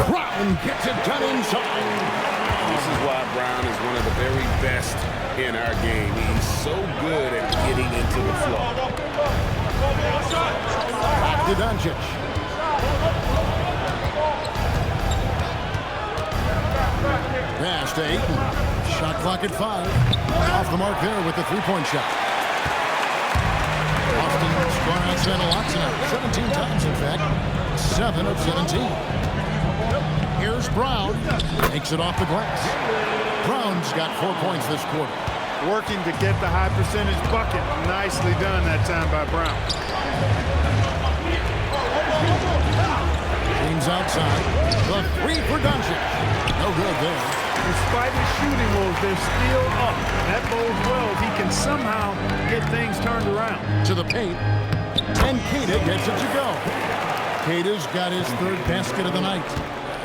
[SPEAKER 1] Brown gets it done inside.
[SPEAKER 2] This is why Brown is one of the very best in our game. He's so good at getting into the flow.
[SPEAKER 1] Back to Doncic. Pass to Ayton. Shot clock at 5. Off the mark there with the three-point shot. Austin's gone outside a lot tonight. 17 times, in fact. 7 of 17. Here's Brown. Takes it off the glass. Brown's got 4 points this quarter.
[SPEAKER 3] Working to get the high percentage bucket. Nicely done that time by Brown.
[SPEAKER 1] James outside. The 3 for Doncic. No good there.
[SPEAKER 3] Despite his shooting woes, they're still up. That bodes well if he can somehow get things turned around.
[SPEAKER 1] To the paint. And Queta gets it to go. Queta's got his 3rd basket of the night.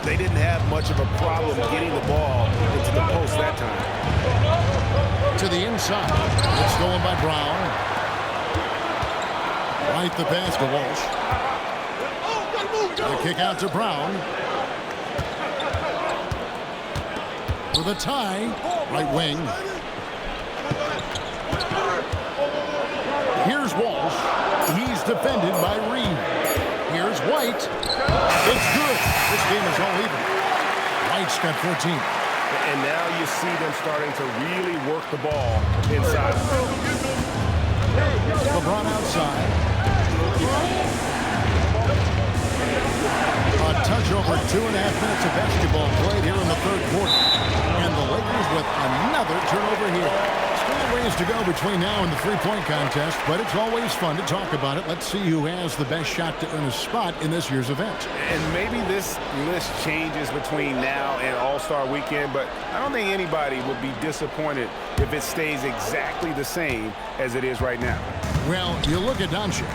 [SPEAKER 2] They didn't have much of a problem getting the ball into the post that time.
[SPEAKER 1] To the inside. It's stolen by Brown. Right the pass to Walsh. The kick out to Brown. For the tie. Right wing. Here's Walsh. He's defended by Reed. Here's White. It's good. This game is all even. White's got 14.
[SPEAKER 2] And now you see them starting to really work the ball inside.
[SPEAKER 1] LeBron outside. A touch over 2.5 minutes of basketball played here in the 3rd quarter. And the Lakers with another turnover here. Still ways to go between now and the three-point contest, but it's always fun to talk about it. Let's see who has the best shot to earn a spot in this year's event.
[SPEAKER 2] And maybe this list changes between now and All-Star Weekend, but I don't think anybody would be disappointed if it stays exactly the same as it is right now.
[SPEAKER 1] Well, you look at Doncic.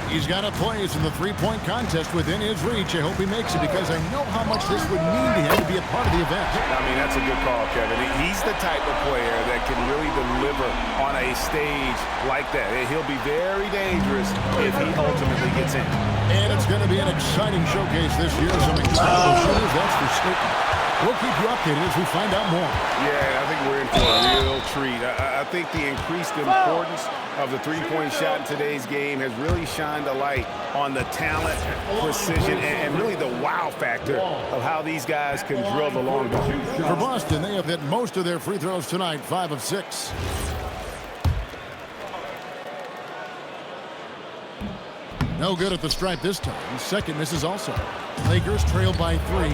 [SPEAKER 1] He's got a place in the three-point contest within his reach. I hope he makes it because I know how much this would mean to him to be a part of the event.
[SPEAKER 2] I mean, that's a good call, Kevin. He's the type of player that can really deliver on a stage like that. He'll be very dangerous if he ultimately gets in.
[SPEAKER 1] And it's going to be an exciting showcase this year. Some incredible shooters, that's for certain. We'll keep you updated as we find out more.
[SPEAKER 2] Yeah, I think we're in for a real treat. I think the increased importance of the three-point shot in today's game has really shined a light on the talent, precision, and really the wow factor of how these guys can drill the long ball.
[SPEAKER 1] For Boston, they have hit most of their free throws tonight, 5 of 6. No good at the stripe this time. Second misses also. Lakers trail by 3.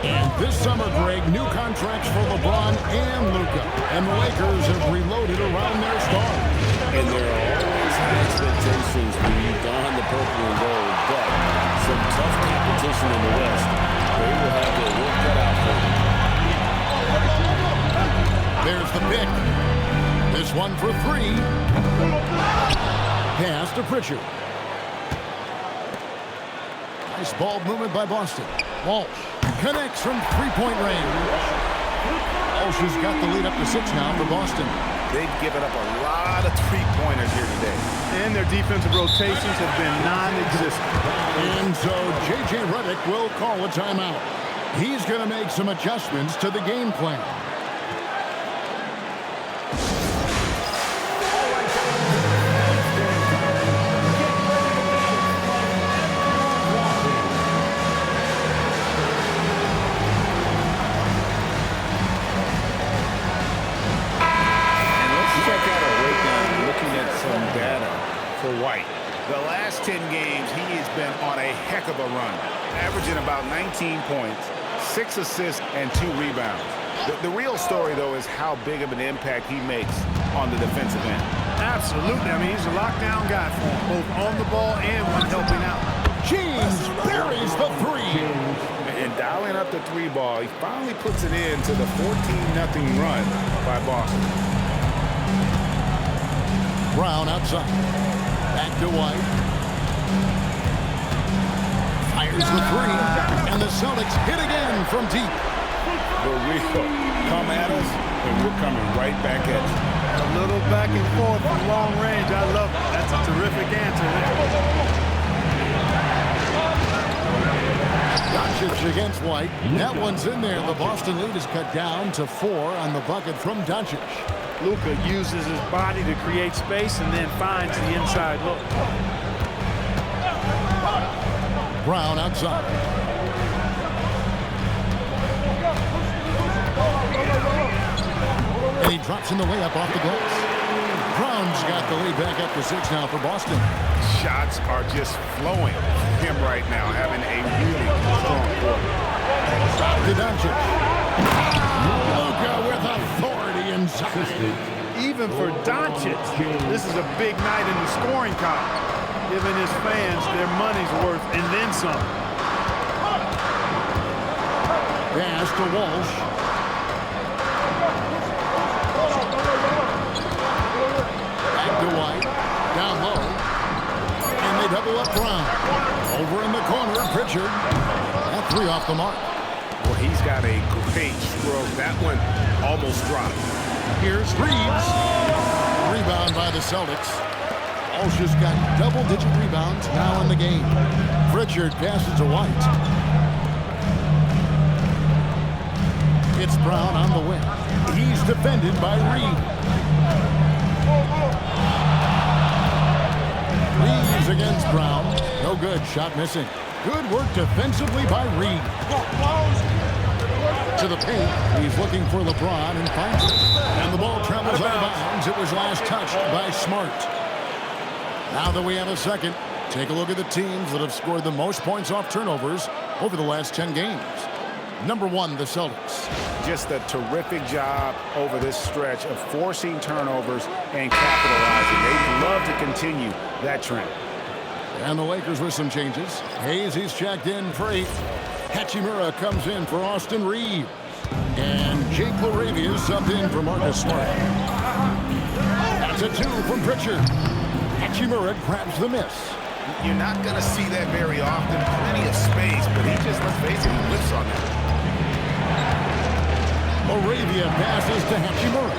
[SPEAKER 1] And this summer, Greg, new contracts for LeBron and Luka. And the Lakers have reloaded around their stars.
[SPEAKER 2] And there are always high expectations when you don the purple and gold, but some tough competition in the West. They will have their work cut out for them.
[SPEAKER 1] There's the pick. This one for 3. Pass to Pritchard. Nice ball movement by Boston. Walsh connects from three-point range. Walsh has got the lead up to 6 now for Boston.
[SPEAKER 2] They've given up a lot of three-pointers here today.
[SPEAKER 3] And their defensive rotations have been non-existent.
[SPEAKER 1] And so J.J. Redick will call a timeout. He's going to make some adjustments to the game plan.
[SPEAKER 2] White. The last 10 games, he has been on a heck of a run, averaging about 19 points, 6 assists, and 2 rebounds. The real story, though, is how big of an impact he makes on the defensive end.
[SPEAKER 3] Absolutely. I mean, he's a lockdown guy for him, both on the ball and when helping out.
[SPEAKER 1] James buries the three.
[SPEAKER 4] And dialing up the 3 ball, he finally puts it in to the 14-0 run by Boston.
[SPEAKER 1] Brown outside. Back to White. Fires the 3. And the Celtics hit again from deep.
[SPEAKER 4] But we'll come at us, and we're coming right back at you.
[SPEAKER 3] A little back and forth from long range. I love it. That's a terrific answer there.
[SPEAKER 1] Doncic against White. That one's in there. The Boston lead is cut down to 4 on the bucket from Doncic.
[SPEAKER 3] Luka uses his body to create space and then finds the inside look.
[SPEAKER 1] Brown outside. And he drops in the layup off the glass. Brown's got the lead back up to 6 now for Boston.
[SPEAKER 4] Shots are just flowing for him right now, having a really strong quarter.
[SPEAKER 1] To Doncic. Luka with authority inside.
[SPEAKER 3] Even for Doncic, this is a big night in the scoring column, giving his fans their money's worth and then some.
[SPEAKER 1] Pass to Walsh. To White, down low, and they double up Brown. Over in the corner, Pritchard. That 3 off the mark.
[SPEAKER 4] Well, he's got a great stroke. That one almost dropped.
[SPEAKER 1] Here's Reeves. Rebound by the Celtics. Walsh has got double-digit rebounds now in the game. Pritchard passes to White. It's Brown on the wing. He's defended by Reeves. Reeves against Brown. No good. Shot missing. Good work defensively by Reed. To the paint. He's looking for LeBron and finds it. And the ball travels out of bounds. It was last touched by Smart. Now that we have a second, take a look at the teams that have scored the most points off turnovers over the last 10 games. Number 1, the Celtics.
[SPEAKER 4] Just a terrific job over this stretch of forcing turnovers and capitalizing. They'd love to continue that trend.
[SPEAKER 1] And the Lakers with some changes. Hayes, he's checked in for 8. Hachimura comes in for Austin Reeves. And Jake LaRavia is subbed in for Marcus Smart. That's a 2 from Pritchard. Hachimura grabs the miss.
[SPEAKER 4] You're not going to see that very often. Plenty of space, but he just, let's face it, he whiffs on that.
[SPEAKER 1] LaRavia passes to Hachimura.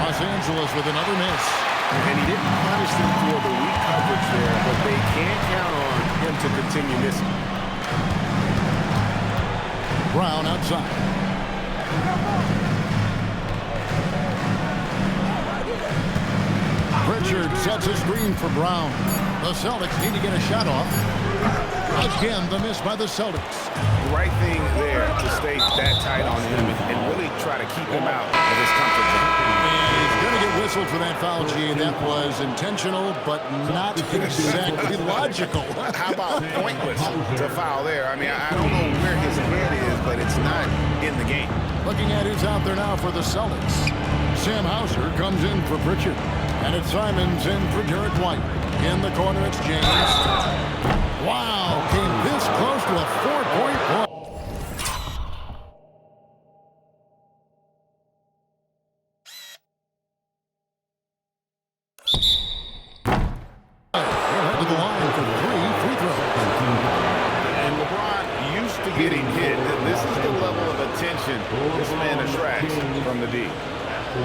[SPEAKER 1] Los Angeles with another miss.
[SPEAKER 4] And he didn't punish them for the weak coverage there, but they can't count on him to continue missing.
[SPEAKER 1] Brown outside. Pritchard sets a screen for Brown. The Celtics need to get a shot off. Again, the miss by the Celtics.
[SPEAKER 4] The right thing there to stay that tight on him and really try to keep him out of his comfort zone.
[SPEAKER 1] And he's going to get whistled for that foul, G. That was intentional, but not exactly logical.
[SPEAKER 4] How about pointless to foul there? I mean, I don't know where his head is, but it's not in the game.
[SPEAKER 1] Looking at who's out there now for the Celtics. Sam Hauser comes in for Pritchard. And it's Simons in for Derek White. In the corner, it's James. Wow, came this close to a 4-point ball. To the line for 3 free throws.
[SPEAKER 4] And LeBron used to getting hit. This is the level of attention this man attracts from the D.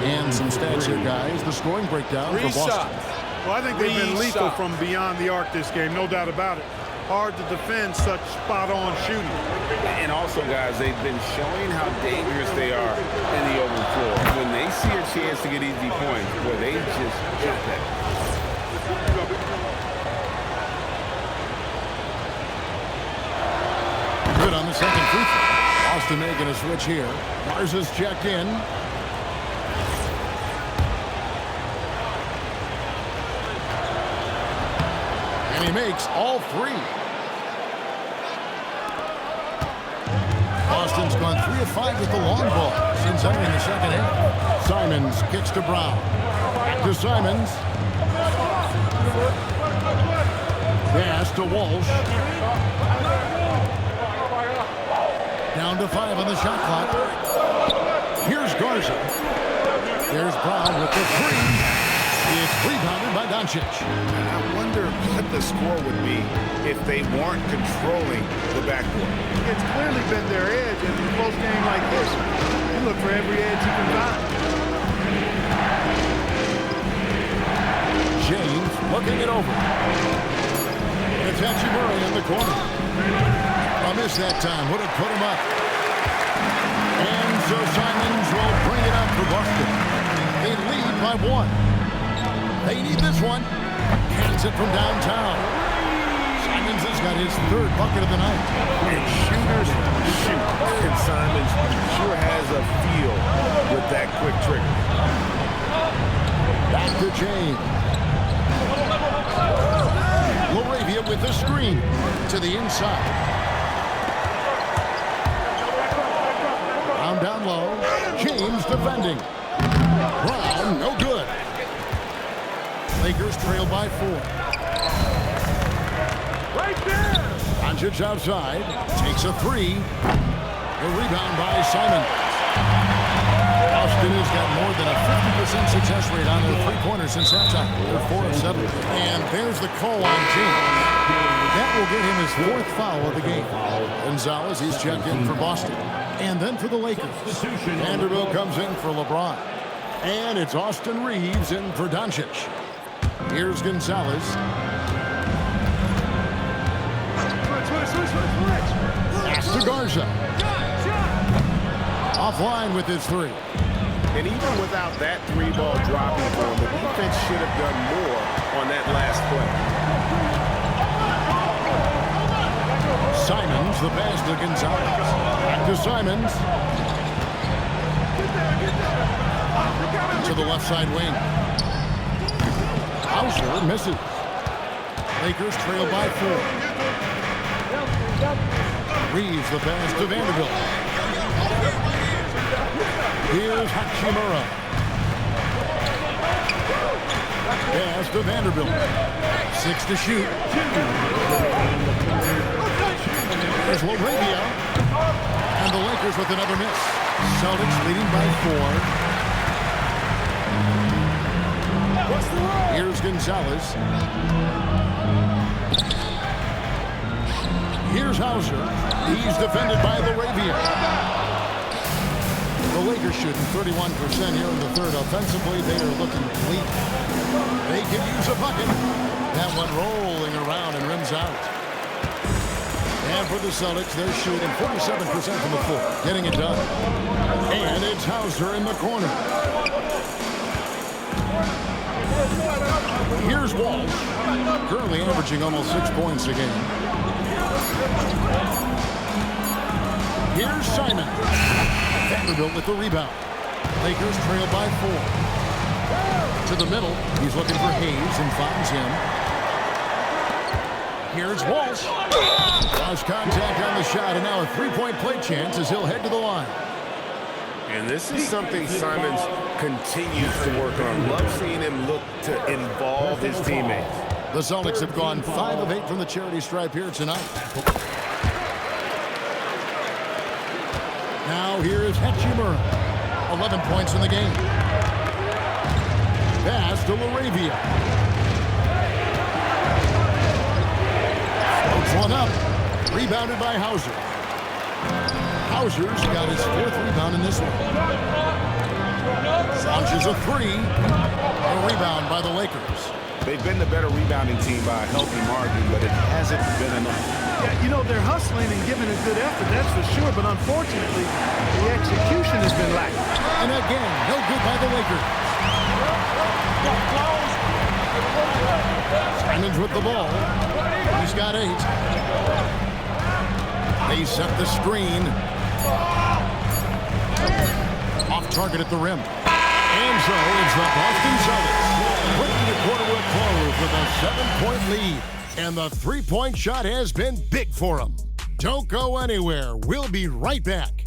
[SPEAKER 1] And some stats here, guys. The scoring breakdown for Boston.
[SPEAKER 3] Well, I think they've been lethal from beyond the arc this game, no doubt about it. Hard to defend such spot-on shooting.
[SPEAKER 4] And also, guys, they've been showing how dangerous they are in the open floor. When they see a chance to get easy points, well, they just hit that.
[SPEAKER 1] Good on the second free throw. Boston making a switch here. Garza's checked in. And he makes all 3. Boston's gone 3 of 5 with the long ball since entering the second half. Simons kicks to Brown. Back to Simons. Pass to Walsh. Down to 5 on the shot clock. Here's Garza. There's Brown with the 3. It's rebounded by Doncic.
[SPEAKER 4] I wonder what the score would be if they weren't controlling the backcourt.
[SPEAKER 3] It's clearly been their edge in a close game like this. You look for every edge you can find.
[SPEAKER 1] James looking it over. It's Hachimura in the corner. A miss that time. Would have put him up. And so Simons will bring it up for Boston. They lead by 1. They need this one. Hands it from downtown. Simons has got his 3rd bucket of the night.
[SPEAKER 4] And shooters shoot. And Simons sure has a feel with that quick trigger.
[SPEAKER 1] Back to James. Laravia with the screen to the inside. Brown down low. James defending. Brown, no good. Lakers trail by 4.
[SPEAKER 3] Right there!
[SPEAKER 1] Doncic outside. Takes a 3. The rebound by Simon. Boston has got more than a 50% success rate on their three-pointers since that time. They're 4 of 7. And there's the call on James. That will get him his 4th foul of the game. Gonzalez, he's checked in for Boston. And then for the Lakers, Vanderbilt comes in for LeBron. And it's Austin Reeves in for Doncic. Here's Gonzalez. Pass to Garza. Offline with his 3.
[SPEAKER 4] And even without that 3-ball dropping for him, the defense should have done more on that last play.
[SPEAKER 1] Simons, the pass to Gonzalez. Back to Simons. To the left side wing. Hauser misses. Lakers trail by 4. Reeves the pass to Vanderbilt. Here's Hachimura. Pass to Vanderbilt. 6 to shoot. There's Laravia. And the Lakers with another miss. Celtics leading by 4. Here's Gonzalez. Here's Hauser. He's defended by Laravia. The Lakers shooting 31% here in the 3rd. Offensively, they are looking bleak. They can use a bucket. That one rolling around and rims out. And for the Celtics, they're shooting 47% from the floor. Getting it done. And it's Hauser in the corner. Here's Walsh, currently averaging almost 6 points a game. Here's Simon. Vanderbilt with the rebound. Lakers trail by 4. To the middle, he's looking for Hayes and finds him. Here's Walsh. Lost contact on the shot, and now a 3-point play chance as he'll head to the line.
[SPEAKER 4] And this is something Simons continues to work on. Love seeing him look to involve his teammates.
[SPEAKER 1] The Celtics have gone 5 of 8 from the charity stripe here tonight. Now here is Hachimura. 11 points in the game. Pass to Laravia. Floats one up. Rebounded by Hauser. Hauser's got his 4th rebound in this one. Launches a 3. A rebound by the Lakers.
[SPEAKER 4] They've been the better rebounding team by a healthy margin, but it hasn't been enough.
[SPEAKER 3] Yeah, you know, they're hustling and giving a good effort, that's for sure, but unfortunately, the execution has been lacking.
[SPEAKER 1] And again, no good by the Lakers. Simons with the ball. He's got 8. They set the screen. Off target at the rim. And so it's the Boston Celtics bringing the quarter to a close with a 7-point lead. And the 3-point shot has been big for them. Don't go anywhere. We'll be right back.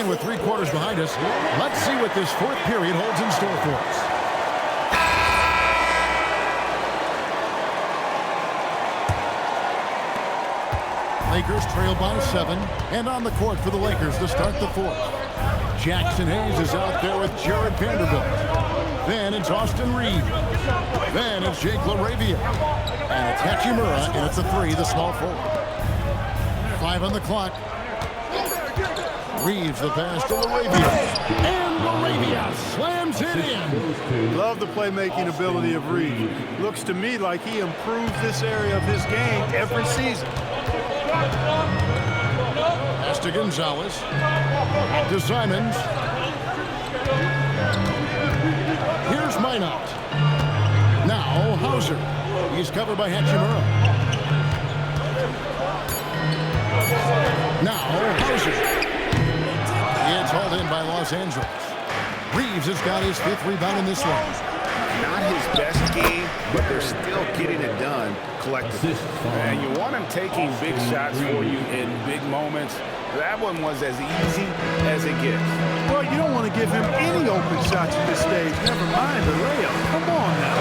[SPEAKER 1] with 3 quarters behind us. Let's see what this fourth period holds in store for us. Lakers trail by 7, and on the court for the Lakers to start the fourth. Jackson Hayes is out there with Jared Vanderbilt. Then it's Austin Reed. Then it's Jake LaRavia. And it's Hachimura, and it's a 3, the small forward. 5 on the clock. Reeves the pass to LaRavia. And LaRavia slams it in.
[SPEAKER 3] Love the playmaking ability of Reed. Looks to me like he improves this area of his game every season.
[SPEAKER 1] Pass to Gonzalez. To Simons. Here's Minot. Now Hauser. He's covered by Hachimura. Now Hauser. It's hauled in by Los Angeles. Reeves has got his 5th rebound in this one.
[SPEAKER 4] Not his best game, but they're still getting it done collectively.
[SPEAKER 2] And you want him taking big shots for you in big moments. That one was as easy as it gets.
[SPEAKER 3] Well, you don't want to give him any open shots at this stage. Never mind the layup. Come on now.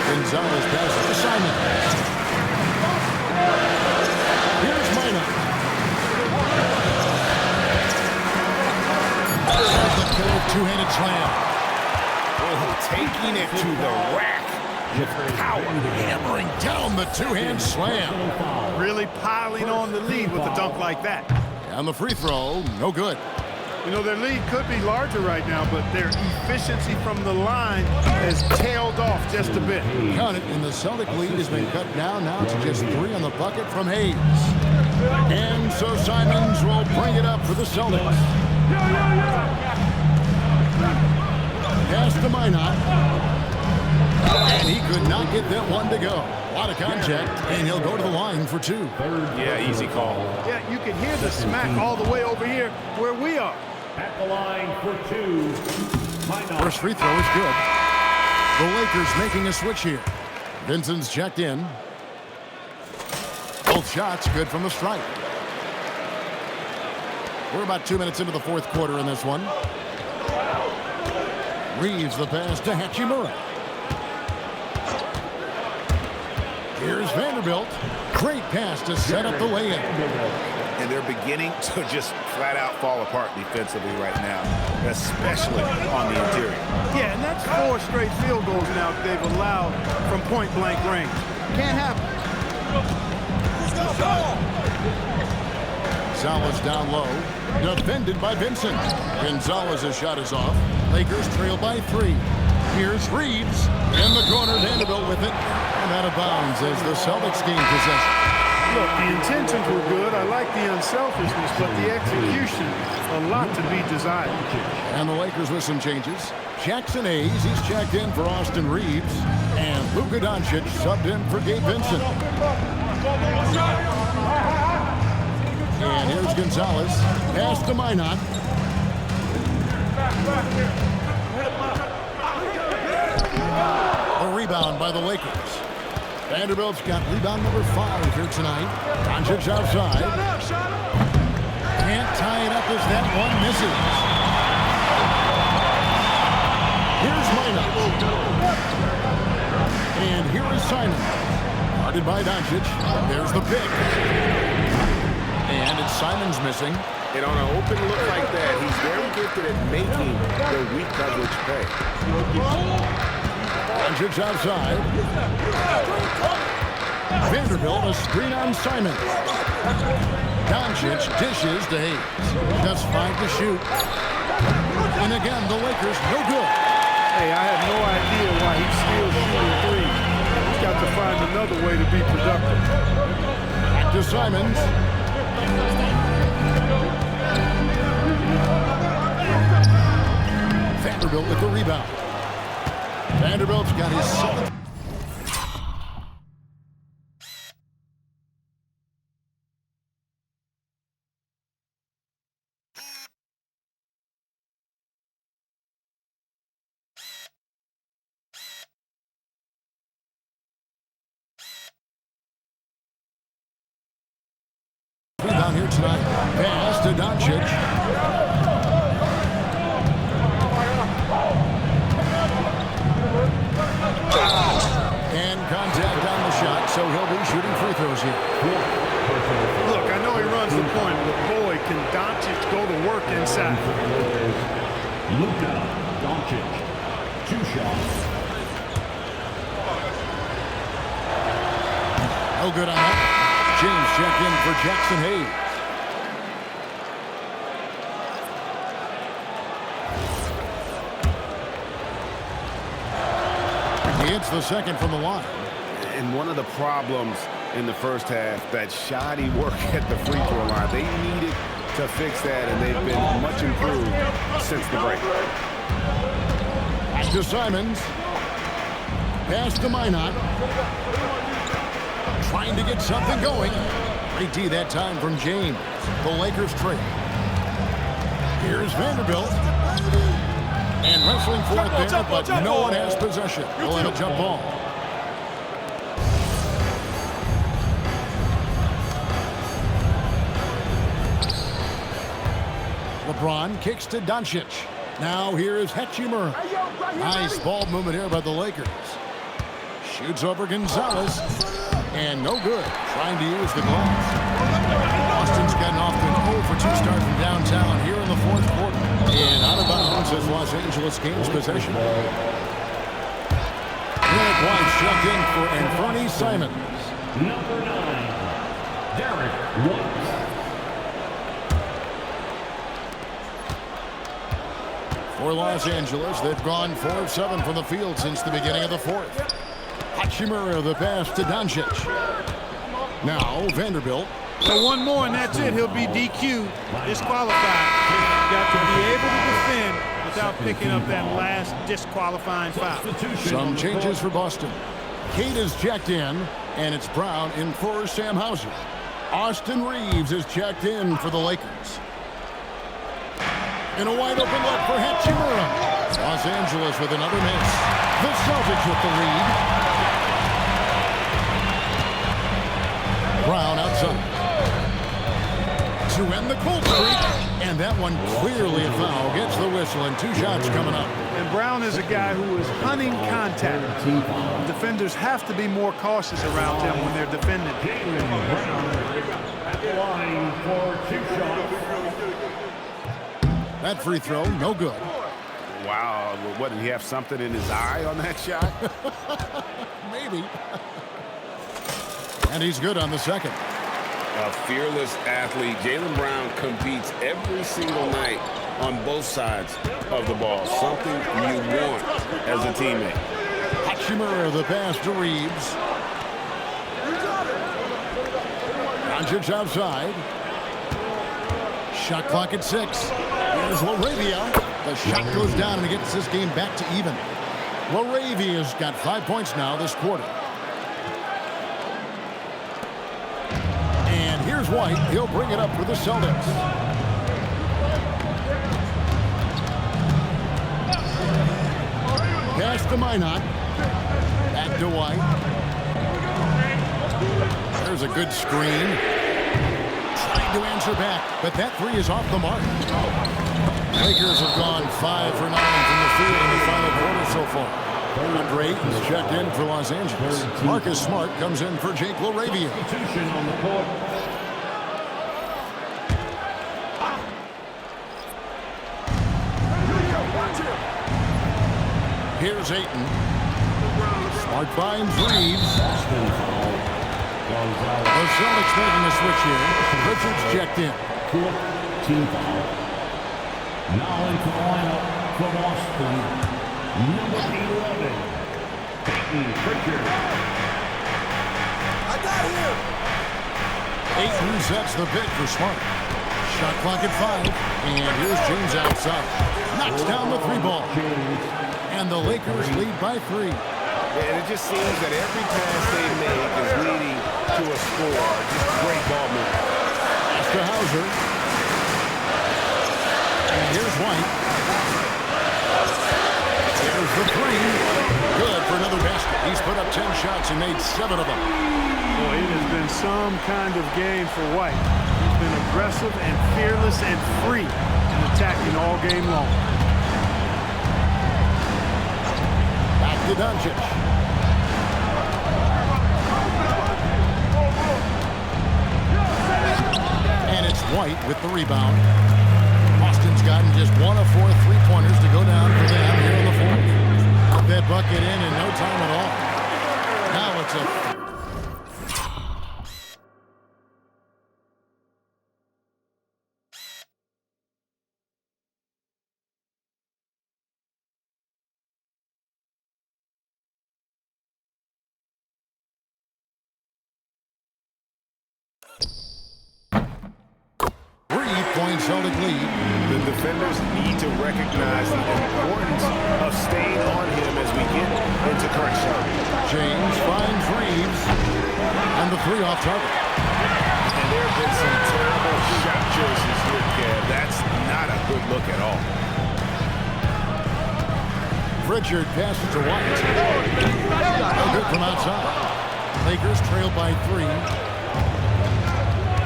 [SPEAKER 1] Gonzalez passes to Simon. Here's Minot. The two-handed slam.
[SPEAKER 4] Oh, taking it to the rack with power.
[SPEAKER 1] Hammering down the two-hand slam.
[SPEAKER 3] Really piling on the lead with a dunk like that.
[SPEAKER 1] And the free throw, no good.
[SPEAKER 3] You know, their lead could be larger right now, but their efficiency from the line has tailed off just a bit.
[SPEAKER 1] Count it, and the Celtic lead has been cut down now to just 3 on the bucket from Hayes. And so Simons will bring it up for the Celtics. Pass to Minot. And he could not get that one to go. A lot of contact, and he'll go to the line for 2.
[SPEAKER 4] Yeah, easy call.
[SPEAKER 3] Yeah, you can hear the smack all the way over here where we are.
[SPEAKER 7] At the line for 2, Minot.
[SPEAKER 1] First free throw is good. The Lakers making a switch here. Vincent's checked in. Both shots good from the stripe. We're about 2 minutes into the fourth quarter in this one. Reeves the pass to Hachimura. Here's Vanderbilt. Great pass to set up the layup.
[SPEAKER 4] And they're beginning to just flat out fall apart defensively right now, especially on the interior.
[SPEAKER 3] Yeah, and that's 4 straight field goals now that they've allowed from point-blank range. Can't happen.
[SPEAKER 1] Gonzalez down low. Defended by Vincent. Gonzalez's shot is off. Lakers trail by 3. Here's Reeves. In the corner, Vanderbilt with it. And out of bounds as the Celtics gain possession.
[SPEAKER 3] Look, the intentions were good. I like the unselfishness, but the execution, a lot to be desired.
[SPEAKER 1] And the Lakers with some changes. Jackson Hayes, he's checked in for Austin Reeves. And Luka Doncic subbed in for Gabe Vincent. And here's Gonzalez. Pass to Minot. A rebound by the Lakers. Vanderbilt's got rebound number 5 here tonight. Doncic outside. Can't tie it up as that one misses. Here's Minot. And here is Simon. Guarded by Doncic. There's the pick. And it's Simons missing.
[SPEAKER 4] And on an open look like that, he's very gifted at making the weak coverage pay.
[SPEAKER 1] Doncic outside. Vanderbilt a screen on Simon. Doncic dishes to Hayes. Just 5 to shoot. And again, the Lakers no good.
[SPEAKER 3] Hey, I have no idea why he's still shooting 3. He's got to find another way to be productive.
[SPEAKER 1] Back to Simons. Vanderbilt with the rebound. Vanderbilt's got his 7th. Rebound here tonight. Pass to Doncic. And contact on the shot, so he'll be shooting free throws here.
[SPEAKER 3] Look, I know he runs the point, but boy, can Doncic go to work inside.
[SPEAKER 7] Luka Doncic, 2 shots.
[SPEAKER 1] No good on that. James check in for Jackson Hayes. He hits the second from the line.
[SPEAKER 2] And one of the problems in the first half, that shoddy work at the free throw line. They needed to fix that, and they've been much improved since the break.
[SPEAKER 1] Back to Simons. Pass to Minot. Trying to get something going. Great D that time from James. The Lakers trail. Here's Vanderbilt. And wrestling for it there, but no one has possession. They'll have a jump ball. LeBron kicks to Doncic. Now here is Hachimura. Nice ball movement here by the Lakers. Shoots over Gonzalez. And no good. Trying to use the glass. Boston's gotten off to an 0 for 2 start from downtown here in the fourth quarter. And out of bounds as Los Angeles gains possession. Derek White checked in for Anthony Simons.
[SPEAKER 7] Number 9, Derek White.
[SPEAKER 1] For Los Angeles, they've gone 4 of 7 from the field since the beginning of the fourth. Hachimura, the pass to Doncic. Now Vanderbilt.
[SPEAKER 3] So one more and that's it. He'll be DQ, disqualified. Got to be able to defend without picking up that last disqualifying foul.
[SPEAKER 1] Some changes for Boston. Cade is checked in, and it's Brown in for Sam Hauser. Austin Reeves is checked in for the Lakers. And a wide open look for Hachimura. Los Angeles with another miss. The Celtics with the lead. Brown outside. To end the cold streak. And that one clearly a foul. Gets the whistle and 2 shots coming up.
[SPEAKER 3] And Brown is a guy who is hunting contact. Defenders have to be more cautious around him when they're defending.
[SPEAKER 7] Line for 2 shots.
[SPEAKER 1] That free throw, no good.
[SPEAKER 2] Wow, what, did he have something in his eye on that shot?
[SPEAKER 1] Maybe. And he's good on the second.
[SPEAKER 2] A fearless athlete. Jaylen Brown competes every single night on both sides of the ball. Something you want as a teammate.
[SPEAKER 1] Hachimura, the pass to Reeves. Doncic outside. Shot clock at 6. Here's LaRavia. The shot goes down and it gets this game back to even. LaRavia's got 5 points now this quarter. And here's White. He'll bring it up for the Celtics. Pass to Minot. Back to White. There's a good screen. Trying to answer back, but that 3 is off the mark. Lakers have gone 5 for 9 from the field in the final quarter so far. Number 8 is checked in for Los Angeles. Marcus Smart comes in for Jake LaRavia.
[SPEAKER 7] On the court.
[SPEAKER 1] Here's Ayton. Smart finds Reeves. The Celtics making a switch here. Richards checked in.
[SPEAKER 7] Team foul. Now into the lineup for Boston. Number 11, Peyton Pritchard.
[SPEAKER 12] I got him.
[SPEAKER 1] Ayton sets the pick for Smart. Shot clock at 5. And here's James outside. Knocks down the 3 ball. And the Lakers lead by 3.
[SPEAKER 2] And it just seems that every pass they make is leading to a score. Just great ball movement.
[SPEAKER 1] Pass to Hauser. And here's White. Here's the 3. Good for another basket. He's put up 10 shots and made 7 of them.
[SPEAKER 3] Boy, it has been some kind of game for White. been aggressive and fearless and free in attacking all game long.
[SPEAKER 1] Back to Doncic. And it's White with the rebound. Boston's gotten just 1 of 4 3-pointers to go down for them here in the fourth. Put that bucket in no time at all. Now it's a 3-point Celtic lead.
[SPEAKER 4] The defenders need to recognize the importance of staying on him as we get into crunch time.
[SPEAKER 1] James finds Reeves. And the 3 off target.
[SPEAKER 4] And there have been some terrible shot choices here, Kev. That's not a good look at all.
[SPEAKER 1] Pritchard passes to White. No good from outside. Lakers trail by 3.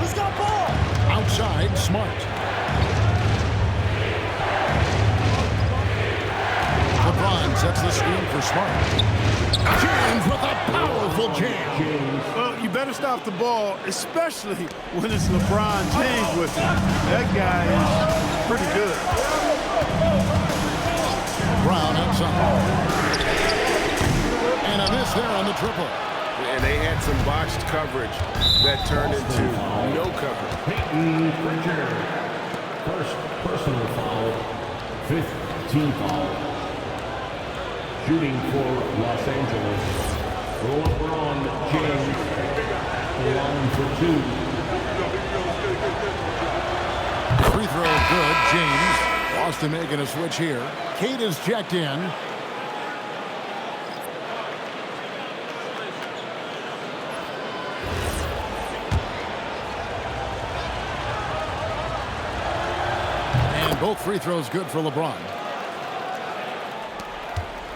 [SPEAKER 12] Who's got ball?
[SPEAKER 1] Outside, Smart. LeBron sets the screen for Smart. James with a powerful jam.
[SPEAKER 3] Well, you better stop the ball, especially when it's LeBron James with him. That guy is pretty good.
[SPEAKER 1] Brown outside. And a miss there on the triple.
[SPEAKER 4] And they had some botched coverage that turned into no coverage.
[SPEAKER 7] Peyton Pritchard. First personal foul. 5th team foul. Shooting for Los Angeles. LeBron James. Line for 2.
[SPEAKER 1] Free throw good. James. Boston making a switch here. Kate is checked in. And both free throws good for LeBron.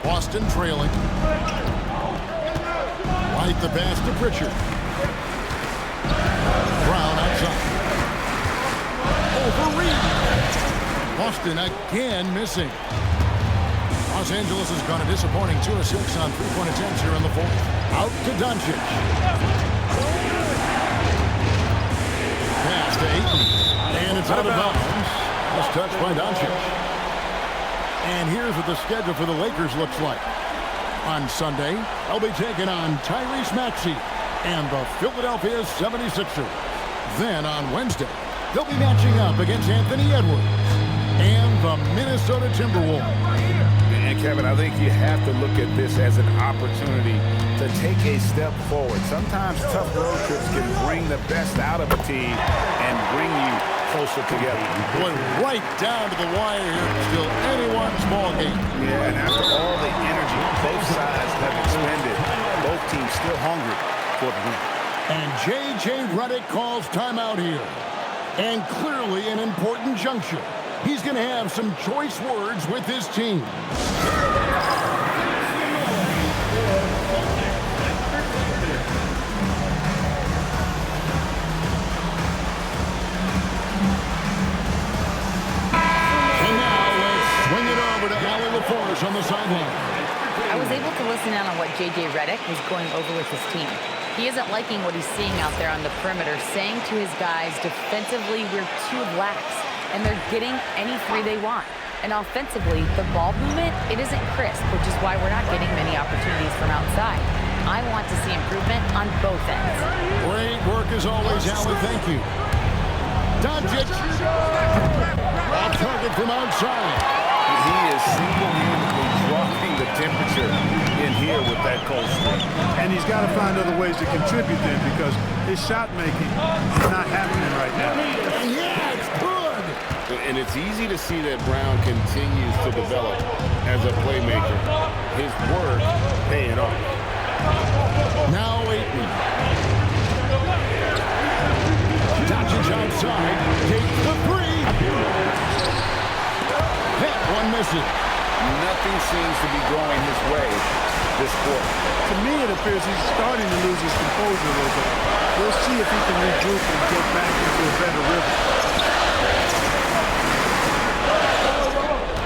[SPEAKER 1] Boston trailing. White the pass to Pritchard. Brown outside. Over Reed. Boston again missing. Los Angeles has gone a disappointing 2 of 6 on 3-point attempts here in the fourth. Out to Doncic. Pass to Ayton. And it's out of bounds. Just touched by Doncic. And here's what the schedule for the Lakers looks like. On Sunday, they'll be taking on Tyrese Maxey and the Philadelphia 76ers. Then on Wednesday, they'll be matching up against Anthony Edwards and the Minnesota Timberwolves.
[SPEAKER 4] And Kevin, I think you have to look at this as an opportunity to take a step forward. Sometimes tough road trips can bring the best out of a team and bring you closer together.
[SPEAKER 1] Boy, right down to the wire here. Still anyone's ball game.
[SPEAKER 4] Yeah, and after all the energy both sides have expended, both teams still hungry for the win.
[SPEAKER 1] And J.J. Redick calls timeout here. And clearly an important juncture. He's going to have some choice words with his team. On the sideline.
[SPEAKER 5] I was able to listen in on what J.J. Redick was going over with his team. He isn't liking what he's seeing out there on the perimeter, saying to his guys, defensively, we're too lax, and they're getting any 3 they want. And offensively, the ball movement, it isn't crisp, which is why we're not getting many opportunities from outside. I want to see improvement on both ends.
[SPEAKER 1] Great work as always, Allie. Thank you. Doncic. Off target from outside.
[SPEAKER 4] He is single-handedly dropping the temperature in here with that cold streak.
[SPEAKER 3] And he's got to find other ways to contribute then because his shot making is not happening right now.
[SPEAKER 1] Yeah, it's good.
[SPEAKER 4] And it's easy to see that Brown continues to develop as a playmaker. His work paying off.
[SPEAKER 1] Now Ayton. Doncic outside. Takes the 3. That one misses.
[SPEAKER 4] Nothing seems to be going his way this quarter.
[SPEAKER 3] To me, it appears he's starting to lose his composure a little bit. We'll see if he can regroup and get back into a better rhythm.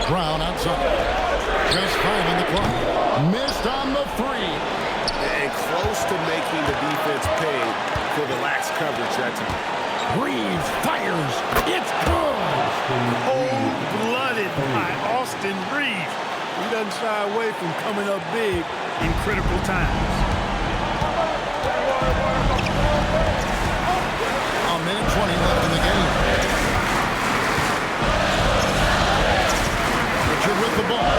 [SPEAKER 1] Brown outside. Just 5 on the clock. Missed on the 3.
[SPEAKER 4] And close to making the defense pay for the lax coverage that time.
[SPEAKER 1] Reeves fires. It's good.
[SPEAKER 3] Cold-blooded by Austin Reeves. He doesn't shy away from coming up big in critical times.
[SPEAKER 1] A minute 20 left in the game. Richard with the ball.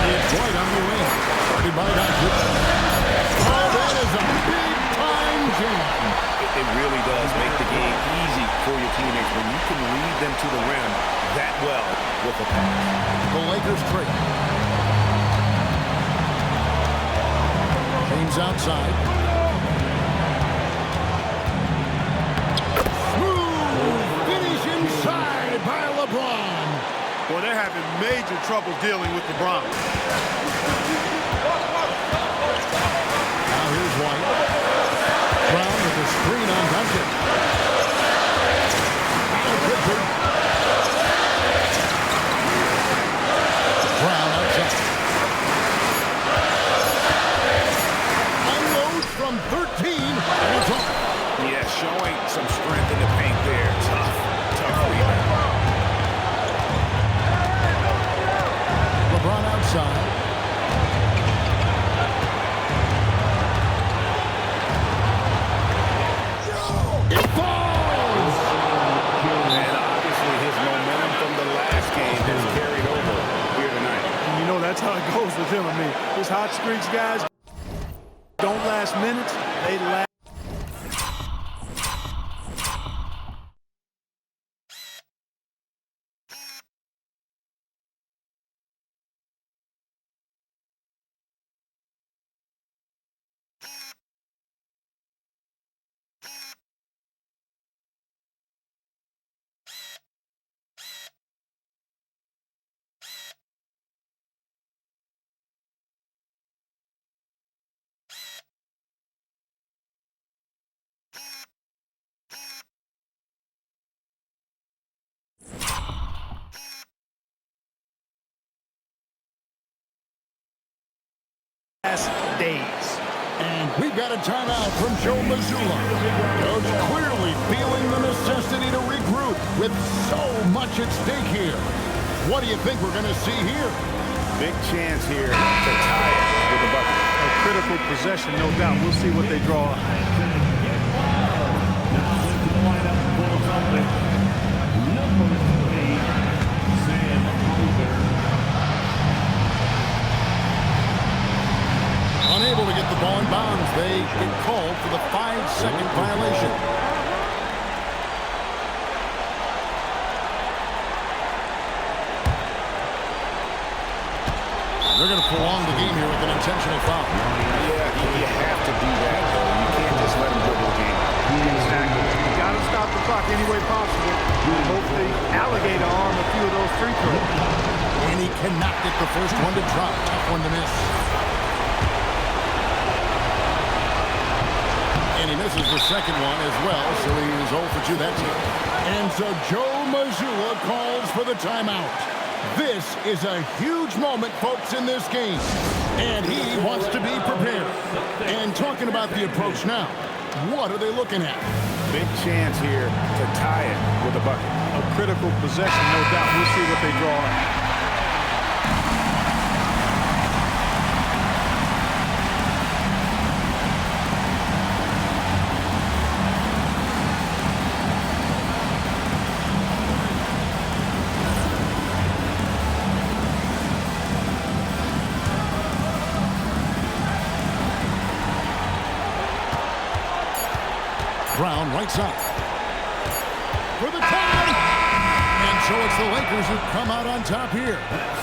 [SPEAKER 1] It's White on the wing. Started by Doncic. Oh, that is a big-time jam.
[SPEAKER 4] It really does make the game easy for your teammates when you can lead them to the rim that well with a pass.
[SPEAKER 1] The Lakers trade. James outside. Smooth finish inside by LeBron.
[SPEAKER 3] Well, they're having major trouble dealing with LeBron.
[SPEAKER 1] Now here's White. Brown with the screen on Doncic. Brown outside. Unloads from 13. And it's off.
[SPEAKER 4] Yeah, showing some strength in the paint there. Tough rebound.
[SPEAKER 1] LeBron outside. It falls!
[SPEAKER 4] And obviously his momentum from the last game has carried over here tonight.
[SPEAKER 3] And you know that's how it goes with him. I mean, his hot streaks, guys, don't last minutes. They last. Days.
[SPEAKER 1] And we've got a timeout from Joe Mazzulla. Coach clearly feeling the necessity to regroup with so much at stake here. What do you think we're going to see here?
[SPEAKER 4] Big chance here to tie it with a bucket.
[SPEAKER 3] A critical possession, no doubt. We'll see what they draw up.
[SPEAKER 1] Unable to get the ball in bounds. They get called for the 5-second violation. They're going to prolong the game here with an intentional foul.
[SPEAKER 4] Yeah, you have to do that, though. You can't just let them dribble the game.
[SPEAKER 3] Exactly. You got to stop the clock any way possible. Hope the alligator arm a few of those free throws.
[SPEAKER 1] And he cannot get the first one to drop. Tough one to miss. And he misses the second one as well, so he's 0 for 2 that time. And so Joe Mazzulla calls for the timeout. This is a huge moment, folks, in this game. And he wants to be prepared. And talking about the approach now, what are they looking at?
[SPEAKER 4] Big chance here to tie it with a bucket.
[SPEAKER 3] A critical possession, no doubt. We'll see what they draw up.
[SPEAKER 1] Brown, right side. For the tie! And so it's the Lakers who come out on top here.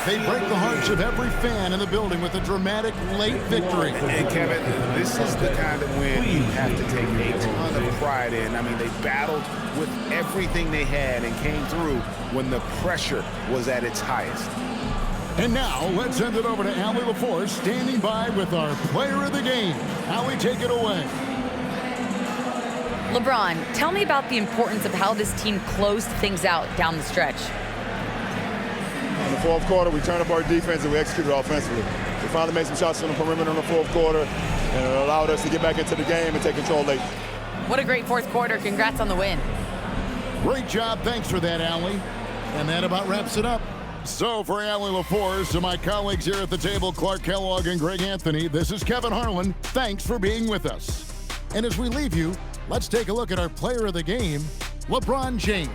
[SPEAKER 1] They break the hearts of every fan in the building with a dramatic late victory.
[SPEAKER 4] And Kevin, this is the kind of win you have to take a ton of pride in. I mean, they battled with everything they had and came through when the pressure was at its highest.
[SPEAKER 1] And now, let's send it over to Allie LaForce, standing by with our player of the game. Allie, take it away.
[SPEAKER 5] LeBron, tell me about the importance of how this team closed things out down the stretch.
[SPEAKER 12] In the fourth quarter, we turned up our defense and we executed offensively. We finally made some shots on the perimeter in the fourth quarter, and it allowed us to get back into the game and take control late.
[SPEAKER 5] What a great fourth quarter. Congrats on the win.
[SPEAKER 1] Great job. Thanks for that, Allie. And that about wraps it up. So for Allie LaForce and my colleagues here at the table, Clark Kellogg and Greg Anthony, this is Kevin Harlan. Thanks for being with us. And as we leave you, let's take a look at our player of the game, LeBron James.